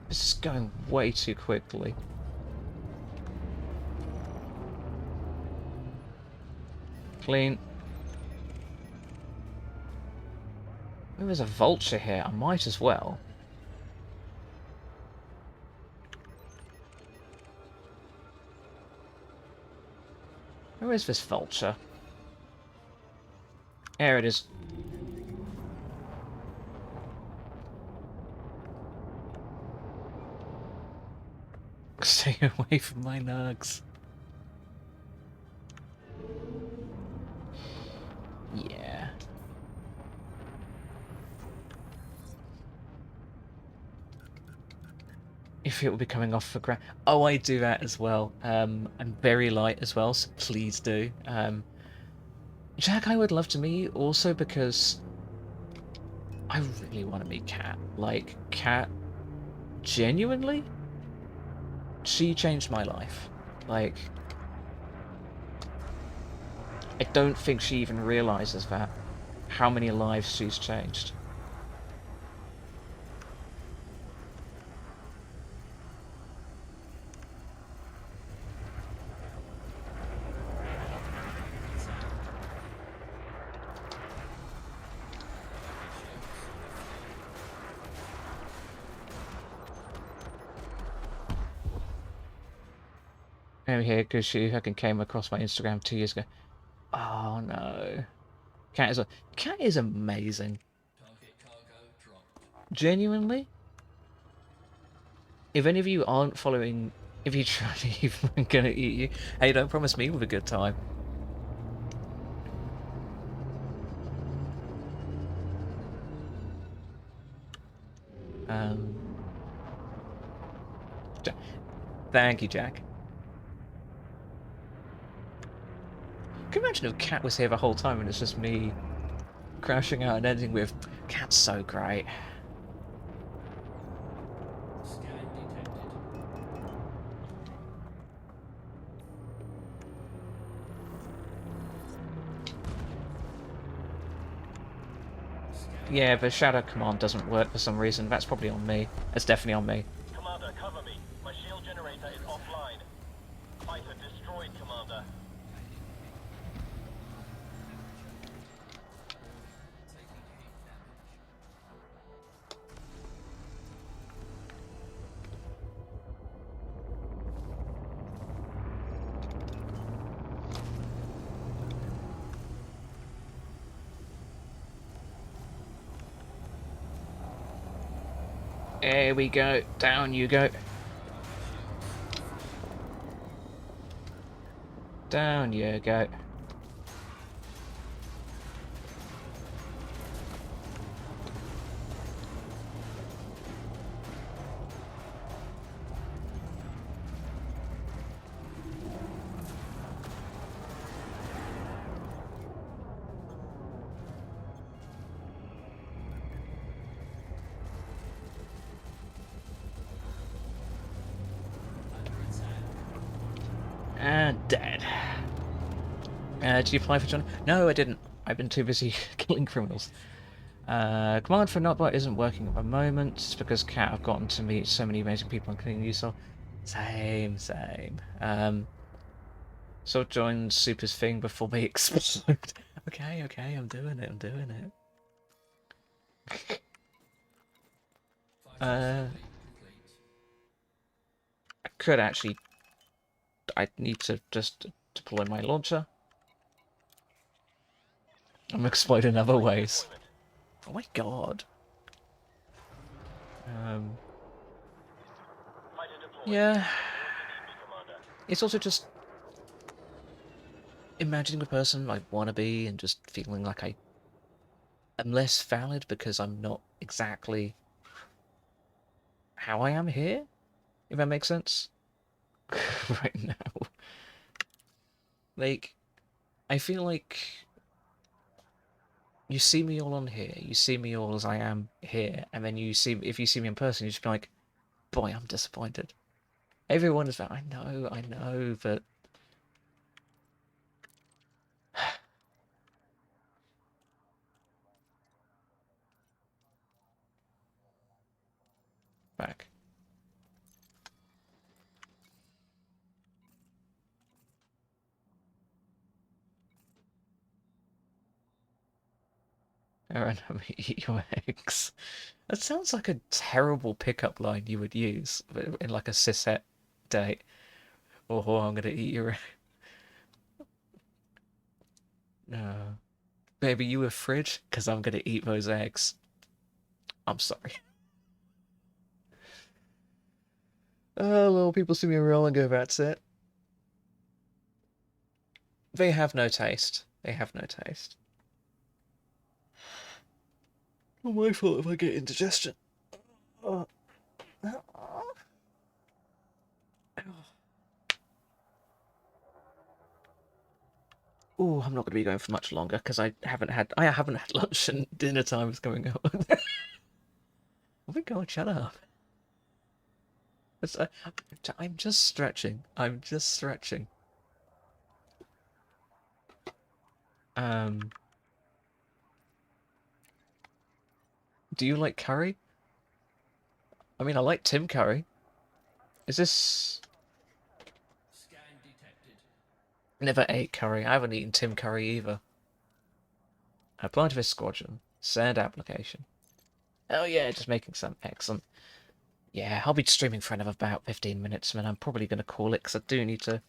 This is going way too quickly. Clean. Oh, there's a vulture here. I might as well. Where is this vulture? There it is. Stay away from my nugs. Yeah. If it will be coming off for ground. Oh, I do that as well. I'm very light as well, so please do. Jack, I would love to meet also because I really want to meet Kat. Like, Kat, genuinely, she changed my life. Like, I don't think she even realizes that, how many lives she's changed. I'm here because she fucking came across my Instagram 2 years ago. Oh no. Kat is Kat is amazing. Target cargo dropped. Genuinely. If any of you aren't following, if you try to leave, I'm gonna eat you. Hey, don't promise me with a good time. Um. Thank you, Jack. Can you imagine if Kat was here the whole time and it's just me crashing out and ending with Kat's so great. Scan detected. Scan. Yeah, the shadow command doesn't work for some reason. That's probably on me. It's definitely on me. Commander, cover me. My shield generator is offline. Fighter destroyed, Commander. Taking heat damage. There we go. Down you go. Down you go. Under attack. And dead. Did you apply for John? No, I didn't. I've been too busy killing criminals. Command for Notbot isn't working at the moment. It's because Cat have gotten to meet so many amazing people including you, so same. So join Super's thing before they explode. Okay, I'm doing it. Fighters fleet complete. I could actually. I need to just deploy my launcher. I'm explode in other ways. Oh my god. Fighter deployed. Yeah. Where do you need me, Commander? It's also just imagining the person I want to be and just feeling like I am less valid because I'm not exactly how I am here, if that makes sense. Right now. Like, I feel like you see me all on here, you see me all as I am here, and then if you see me in person, you just be like, boy, I'm disappointed. Everyone is like, I know, but back. Aaron, let me eat your eggs. That sounds like a terrible pickup line you would use in like a cishet date. Oh, I'm gonna eat your. No, baby, you a fridge? Cause I'm gonna eat those eggs. I'm sorry. Oh, well, people see me roll and go, that's it. They have no taste. They have no taste. Not my fault if I get indigestion. Oh. Oh, I'm not going to be going for much longer because I haven't had lunch and dinner time is going on. Oh my god, shut up. I'm just stretching. I'm just stretching. Do you like curry? I mean, I like Tim Curry. Is this... Scan detected. Never ate curry. I haven't eaten Tim Curry either. Apply to this squadron. Send application. Oh yeah, just making some. Excellent. Yeah, I'll be streaming for another about 15 minutes, and I'm probably going to call it, because I do need to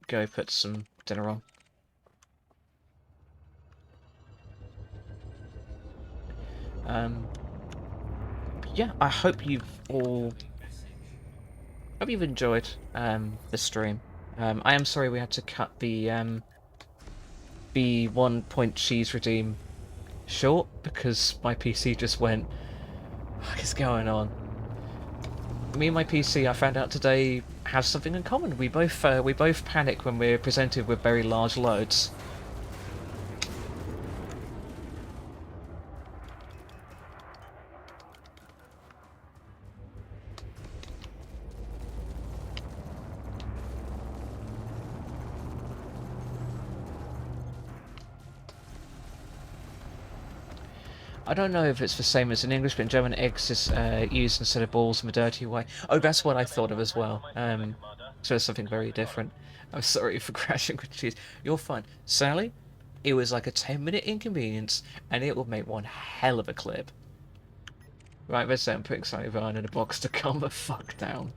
go put some dinner on. Yeah, I hope you've all... hope you've enjoyed the stream. I am sorry we had to cut the 1 point cheese redeem short, because my PC just went, what is going on? Me and my PC, I found out today, have something in common. We both panic when we're presented with very large loads. I don't know if it's the same as in English, but in German, eggs is used instead of balls in a dirty way. Oh, that's what I thought of as well. So it's something very different. I'm sorry for crashing with cheese. You're fine. Sally, it was like a 10-minute inconvenience, and it will make one hell of a clip. Right, let's say I'm putting Sally Vine in a box to calm the fuck down.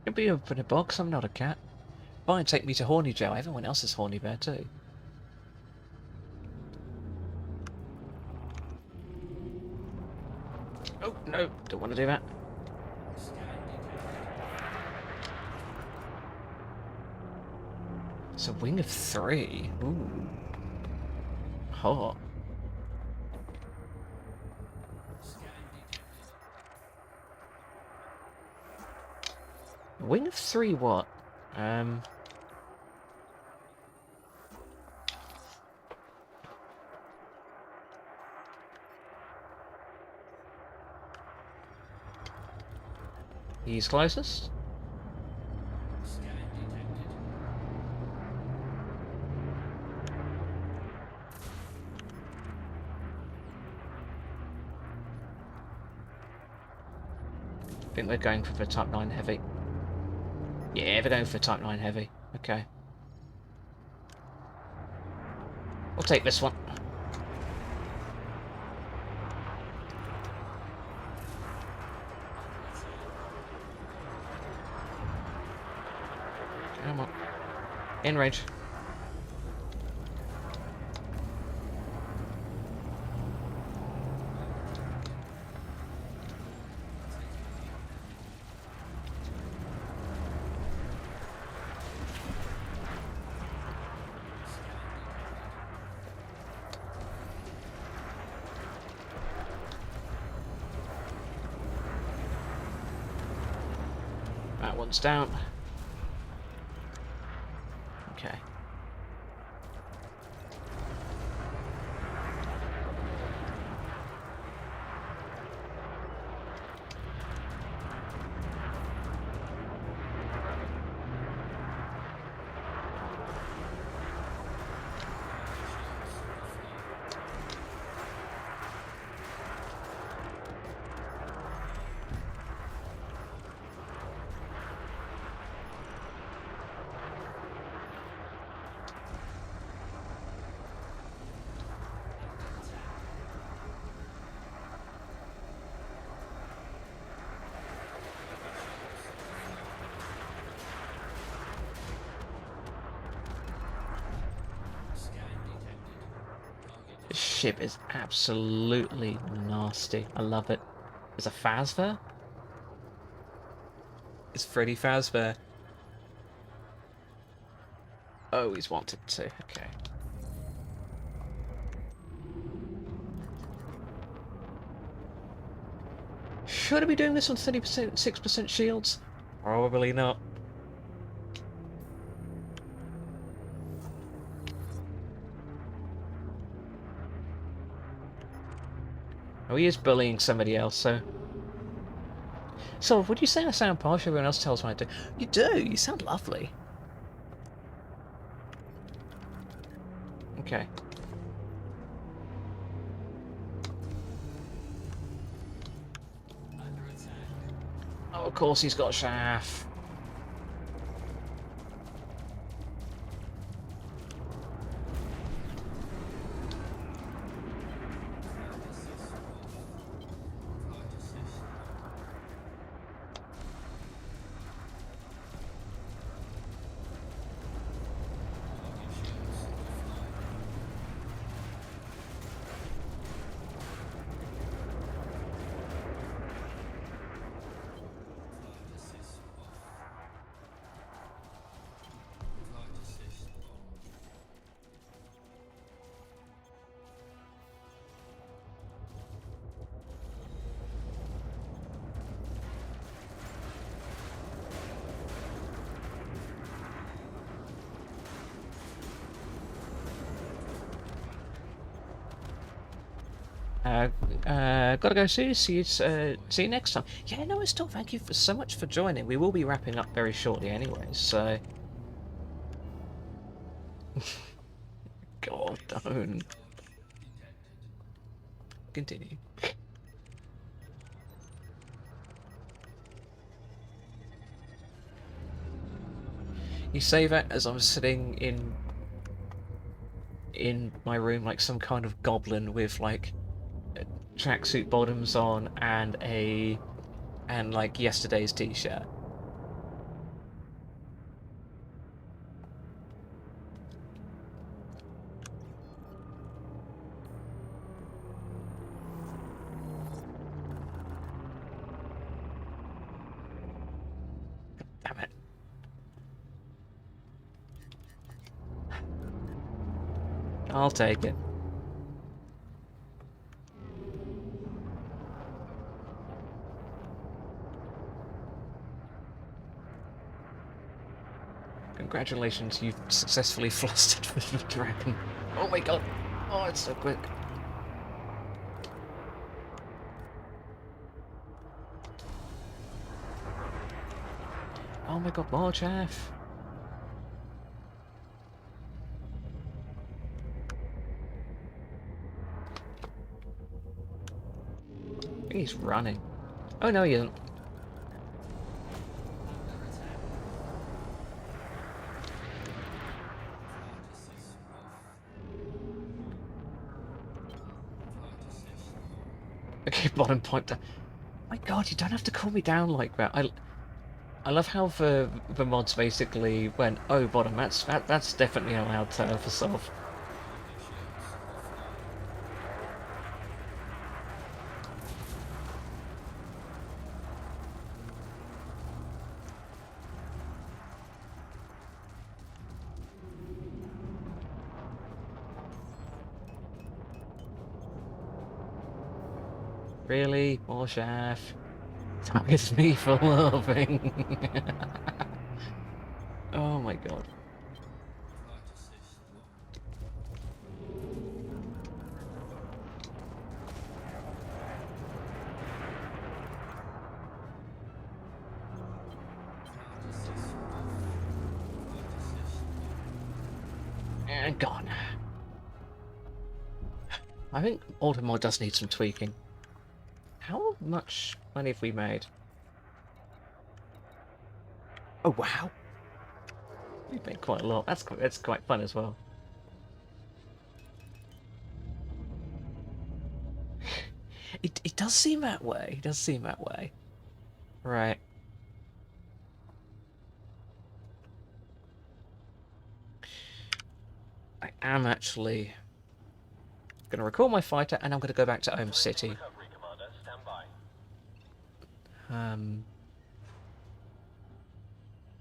You'll be open a box, I'm not a cat. Fine, take me to Horny Jail. Everyone else is horny there too. Oh, no, don't want to do that. Scan detected. It's a wing of 3. Ooh. Hot. Scan detected. A wing of 3 what? He's closest. Scan detected. I think they're going for the Type 9 Heavy. Yeah, they're going for Type 9 Heavy. Okay. We'll take this one. Come on. In range. one's down. Okay. This ship is absolutely nasty. I love it. There's a Faz there? It's Freddy Fazbear. Oh, he's wanted to. Okay. Should I be doing this on 30%, 6% shields? Probably not. Oh, he is bullying somebody else, so... So, would you say I sound posh? Everyone else tells me I do. You do! You sound lovely. Okay. Under attack. Oh, of course he's got chaff. Gotta go soon. See you next time. Yeah, no, still thank you so much for joining. We will be wrapping up very shortly anyway, so... God, don't. Continue. You say that as I'm sitting in my room like some kind of goblin with like tracksuit bottoms on and like yesterday's t-shirt. Damn it. I'll take it. Congratulations, you've successfully flustered the dragon. Oh my god. Oh, it's so quick. Oh my god, more chaff. I think he's running. Oh no, he isn't. Okay, bottom point down. My god, you don't have to call me down like that. I love how the mods basically went, oh bottom, that's definitely allowed to for self. Really? More chaff? That is me for laughing. Oh my god. Flight assist 1. Flight assist off. Flight assist on. And gone. I think Automod does need some tweaking. How much money have we made? Oh wow. We've made quite a lot. That's quite fun as well. It does seem that way. It does seem that way. Right. I am actually going to recall my fighter, and I'm going to go back to Home City. Recovery, Commander. Stand by.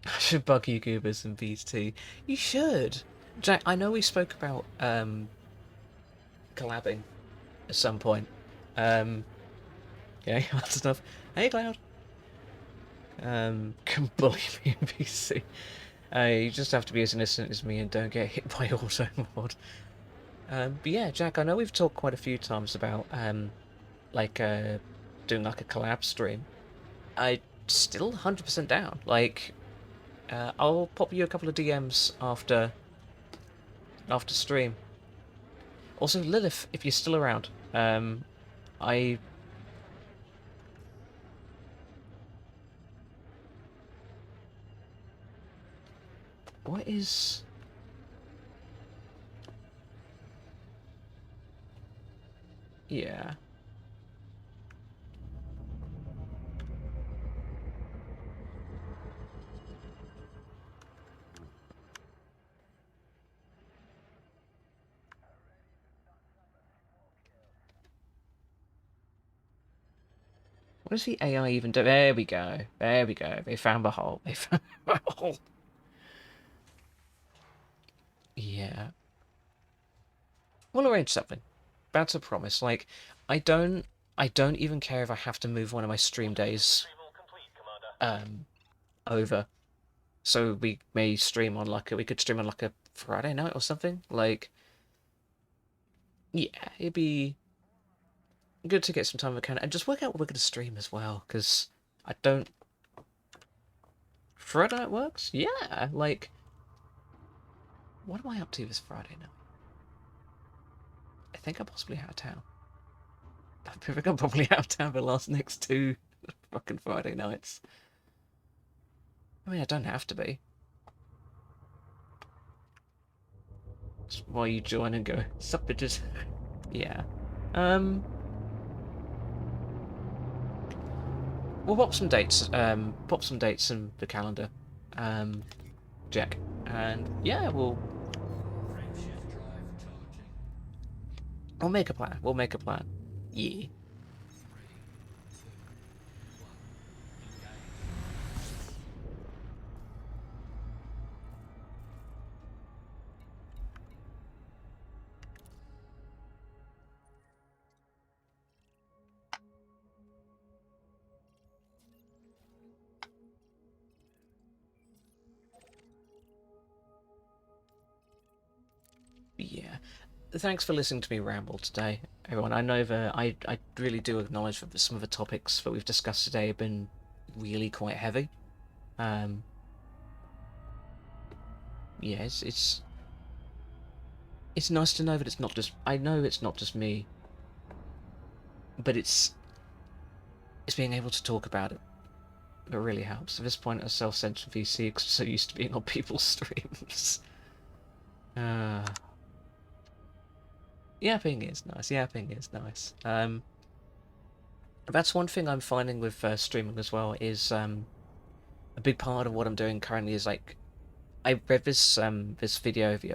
I should bug you goobers and pt2. You should. Jack, I know we spoke about collabing at some point. Yeah, that's stuff. Hey, Cloud. Can bully me in PC. You just have to be as innocent as me and don't get hit by auto mod. But yeah, Jack, I know we've talked quite a few times about like doing like a collab stream. I still 100% down. Like, I'll pop you a couple of DMs after stream. Also, Lilith, if you're still around, I. What is? Yeah. What does the AI even do? There we go. There we go. They found the hole. They found the hole. Yeah. We'll arrange something. That's a promise. Like, I don't even care if I have to move one of my stream days Retrieval complete, Commander. over. So we may stream on like we could stream on like a Friday night or something. Like, yeah, it'd be good to get some time account and just work out what we're gonna stream as well. Because I don't. Friday night works. Yeah, like, what am I up to this Friday night? I think I'm possibly out of town. I think I'm probably out of town the last next 2 fucking Friday nights. I mean, I don't have to be. Just while you join and go, sup bitches. Yeah. We'll pop some dates. Pop some dates in the calendar. Jack. And yeah, we'll Frameshift drive charging. make a plan. We'll make a plan. Yeah. 3, 2, 1. Engage. Yeah. Thanks for listening to me ramble today, everyone. I know that I really do acknowledge that some of the topics that we've discussed today have been really quite heavy. Yeah, it's nice to know that it's not just. I know it's not just me, but it's being able to talk about it that really helps. At this point, a self-centered VC, because I'm so used to being on people's streams. Yapping is nice. Yapping is nice. That's one thing I'm finding with streaming as well is a big part of what I'm doing currently is like I read this watched this video the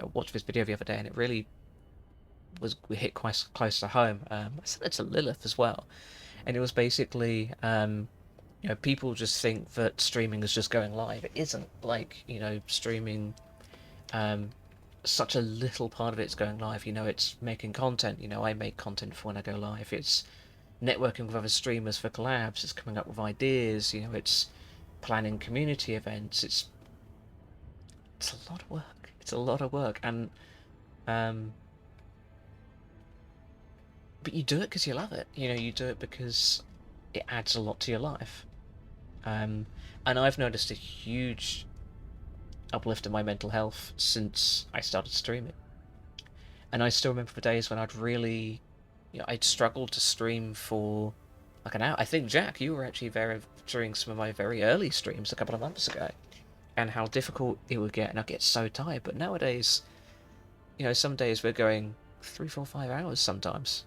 other day, and it really we hit quite close to home. I said it to Lilith as well, and it was basically people just think that streaming is just going live. It isn't. Like, streaming. Such a little part of it's going live. It's making content. I make content for when I go live. It's networking with other streamers for collabs. It's coming up with ideas. You know, it's planning community events. It's a lot of work. It's a lot of work, and but you do it because you love it. You know, you do it because it adds a lot to your life. And I've noticed a huge uplift in my mental health since I started streaming. And I still remember the days when I'd really, you know, I'd struggled to stream for like an hour. I think, Jack, you were actually there during some of my very early streams a couple of months ago, and how difficult it would get, and I'd get so tired. But nowadays, you know, some days we're going 3, 4, 5 hours sometimes.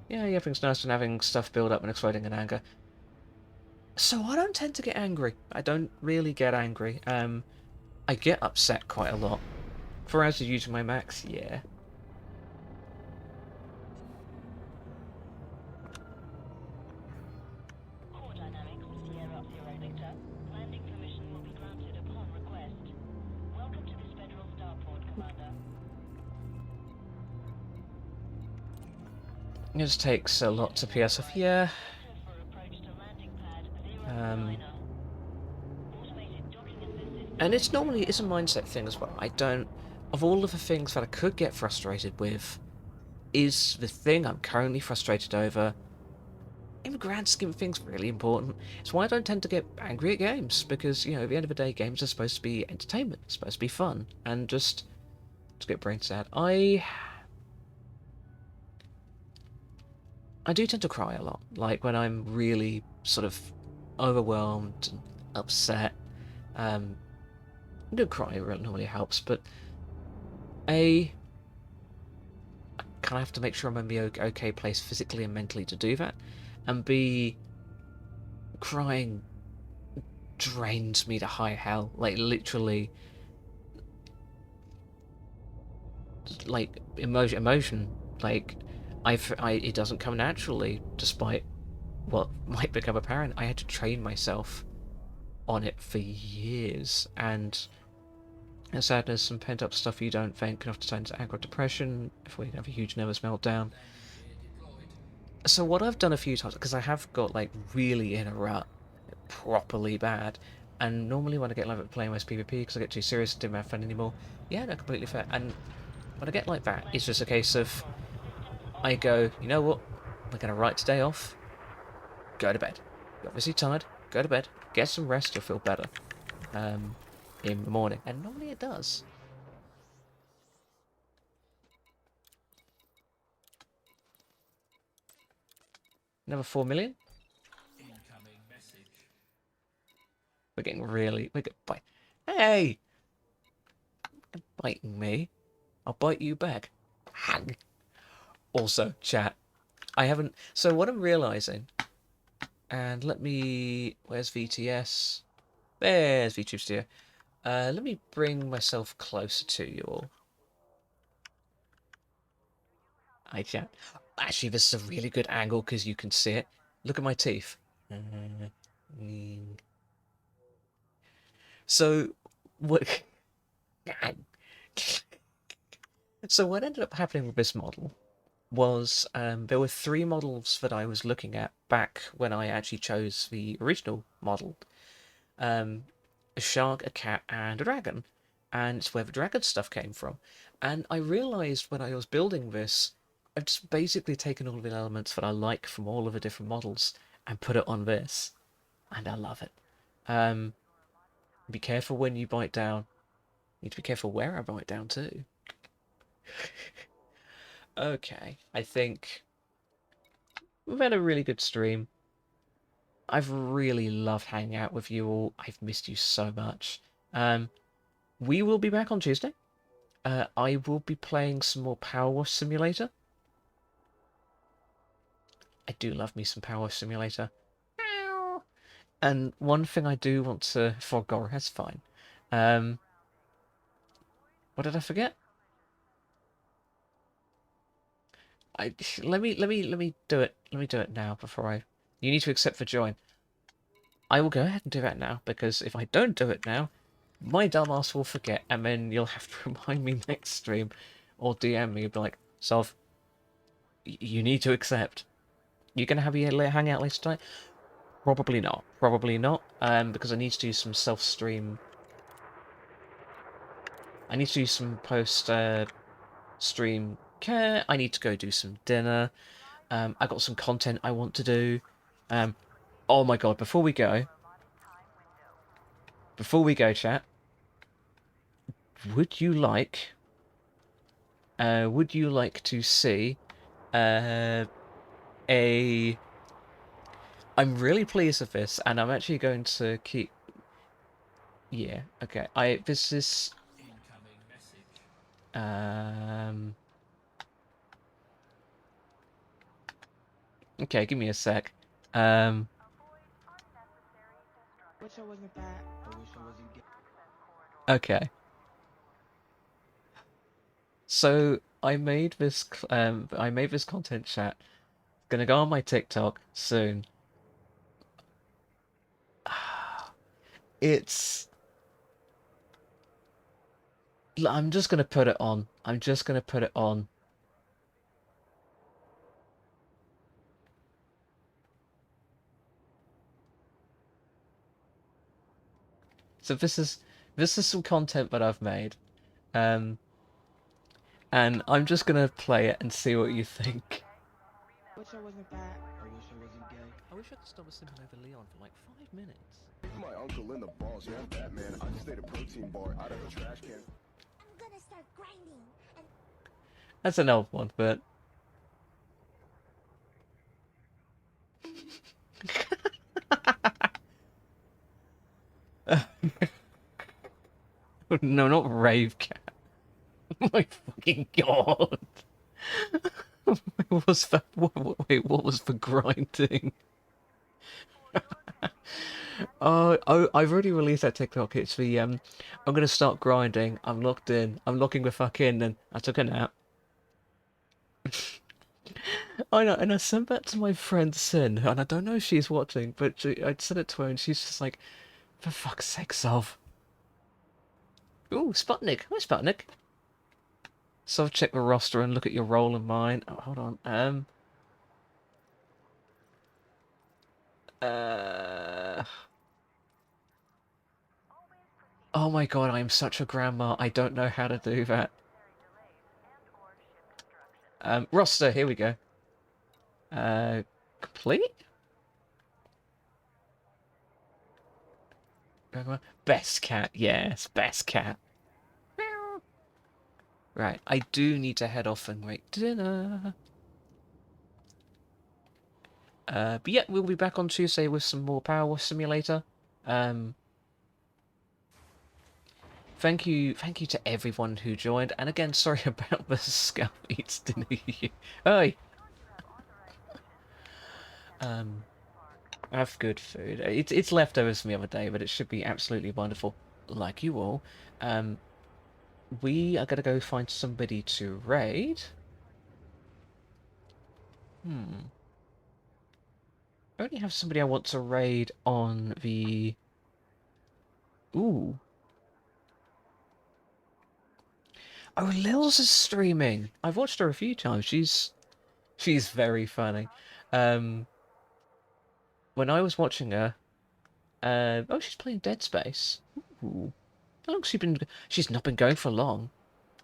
Yeah, everything's nice and having stuff build up and exploding in anger. So I don't tend to get angry. I don't really get angry. I get upset quite a lot. For as you're using my max, yeah. Core dynamics, Sierra Zero Victor. Landing permission will be granted upon request. Welcome to this federal starport, Commander. It just takes a lot to PS off. Yeah. For approach to landing pad Um, 009. Automated docking assist and it's a mindset thing as well. I don't. Of all of the things that I could get frustrated with, is the thing I'm currently frustrated over. In the grand scheme of things, really important. It's why I don't tend to get angry at games, because, you know, at the end of the day, games are supposed to be entertainment, it's supposed to be fun, and just to get brain sad. I do tend to cry a lot, like when I'm really sort of overwhelmed and upset. I do cry, it really normally helps, but I kind of have to make sure I'm in the okay place physically and mentally to do that, and B, crying drains me to high hell, like literally, like emotion, like it doesn't come naturally, despite what might become apparent. I had to train myself on it for years, and sadness and pent up stuff you don't vent can often turn into anger or depression if we have a huge nervous meltdown. So what I've done a few times, because I have got like really in a rut, properly bad, and normally when I get like playing most PvP, because I get too serious and don't have fun anymore, yeah, no, completely fair. And when I get like that, it's just a case of I go, you know what, we're gonna write today off, go to bed. You're obviously tired, go to bed, get some rest, you'll feel better in the morning, and normally it does. Another 4 million. Incoming message. We're getting bite. Hey! You're biting me. I'll bite you back. Also, chat. I haven't. So what I'm realizing, and let me. Where's VTS? There's VTube Studio. Let me bring myself closer to you all. Hi, chat. Actually, this is a really good angle because you can see it. Look at my teeth. So, what? So what ended up happening with this model was there were 3 models that I was looking at back when I actually chose the original model. A shark, a cat, and a dragon. And it's where the dragon stuff came from. And I realised when I was building this, I've just basically taken all of the elements that I like from all of the different models and put it on this. And I love it. Be careful when you bite down. You need to be careful where I bite down too. Okay, I think we've had a really good stream. I've really loved hanging out with you all. I've missed you so much. We will be back on Tuesday. I will be playing some more Power Wash Simulator. I do love me some Power Wash Simulator. And one thing I do want to forgo, that's fine. What did I forget? Let me do it. Let me do it now before I. You need to accept for join. I will go ahead and do that now, because if I don't do it now, my dumbass will forget, and then you'll have to remind me next stream, or DM me, be like, Sov, you need to accept. You gonna have your hangout later tonight? Probably not. Probably not. Because I need to do some self-stream. I need to do some post stream care. I need to go do some dinner. I got some content I want to do. Oh my god! Before we go, chat. Would you like to see a? I'm really pleased with this, and I'm actually going to keep. Yeah. Okay. This is. Incoming message. Okay, give me a sec. Wish I wasn't fat. I wish I wasn't gay. Okay. So I made this content chat. Gonna go on my TikTok soon. I'm just gonna put it on. I'm just gonna put it on. So this is some content that I've made. And I'm just gonna play it and see what you think. Wish I wasn't fat. I wish I wasn't gay. I wish I could stop listening over Leon for like 5 minutes. My uncle in the balls, yeah, I'm Batman. I just ate a protein bar out of a trash can. I'm gonna start grinding and That's an old one, but no, not rave cat. My fucking god. What was that? Wait, what was the grinding? Oh, I've already released that TikTok. It's the I'm gonna start grinding. I'm locked in. I'm locking the fuck in, and I took a nap. I know, and I sent that to my friend Sin, and I don't know if she's watching, but I sent it to her, and she's just like, "For fuck's sake, Sov." Ooh, Sputnik. Hi, Sputnik. Sov, check the roster and look at your role and mine. Oh, hold on. Oh my god, I'm such a grandma. I don't know how to do that. Roster, here we go. Complete? Best cat, yes, best cat. Right, I do need to head off and make dinner. But yeah, we'll be back on Tuesday with some more Power Wash Simulator. Thank you to everyone who joined, and again, sorry about the Scout Eats dinner. Hey! Have good food. It's leftovers from the other day, but it should be absolutely wonderful. Like you all. We are gonna go find somebody to raid. I only have somebody I want to raid on the... Ooh. Oh, Lils is streaming. I've watched her a few times. She's very funny. When I was watching her, oh, she's playing Dead Space. Ooh. How long has she's not been going for long.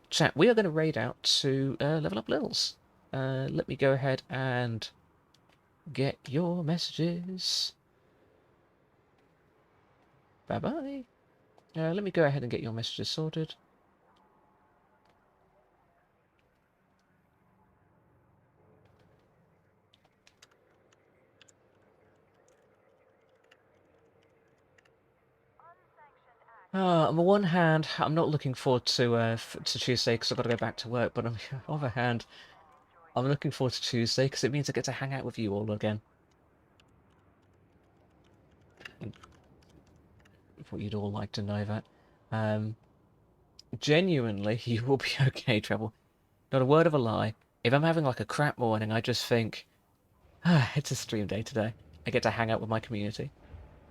Chat, we are going to raid out to level up Lils. Let me go ahead and get your messages. Bye-bye. Let me go ahead and get your messages sorted. On the one hand, I'm not looking forward to Tuesday because I've got to go back to work. But on the other hand, I'm looking forward to Tuesday because it means I get to hang out with you all again. I thought you'd all like to know that. Genuinely, you will be okay, Treble. Not a word of a lie. If I'm having like a crap morning, I just think, it's a stream day today. I get to hang out with my community.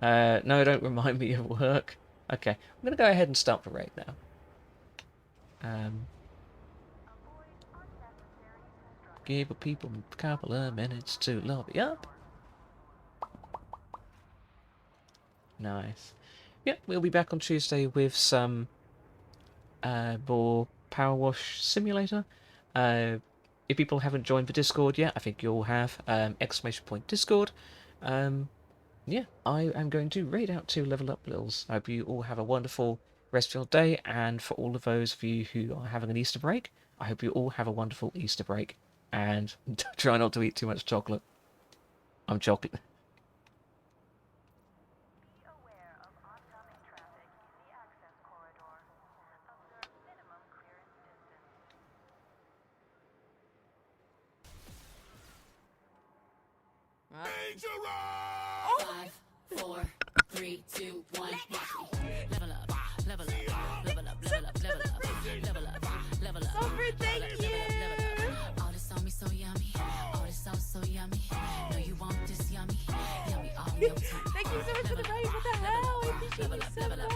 No, don't remind me of work. Okay, I'm gonna go ahead and start the raid now. Give people a couple of minutes to lobby up. Nice. Yep, we'll be back on Tuesday with some more Power Wash Simulator. If people haven't joined the Discord yet, I think you all have. !Discord. Yeah, I am going to raid out to Level Up Lils. I hope you all have a wonderful rest of your day, and for all of those of you who are having an Easter break, I hope you all have a wonderful Easter break, and try not to eat too much chocolate. I'm chocolate. Five, 4, 3, 2, 1, level up, level up, level up, level up, level up, level up, level up. Sophie, thank you. All this on me so yummy, all this sauce so yummy. No, you want this yummy, yummy all your time. Thank you so much for the raid. What the hell? I appreciate you so much.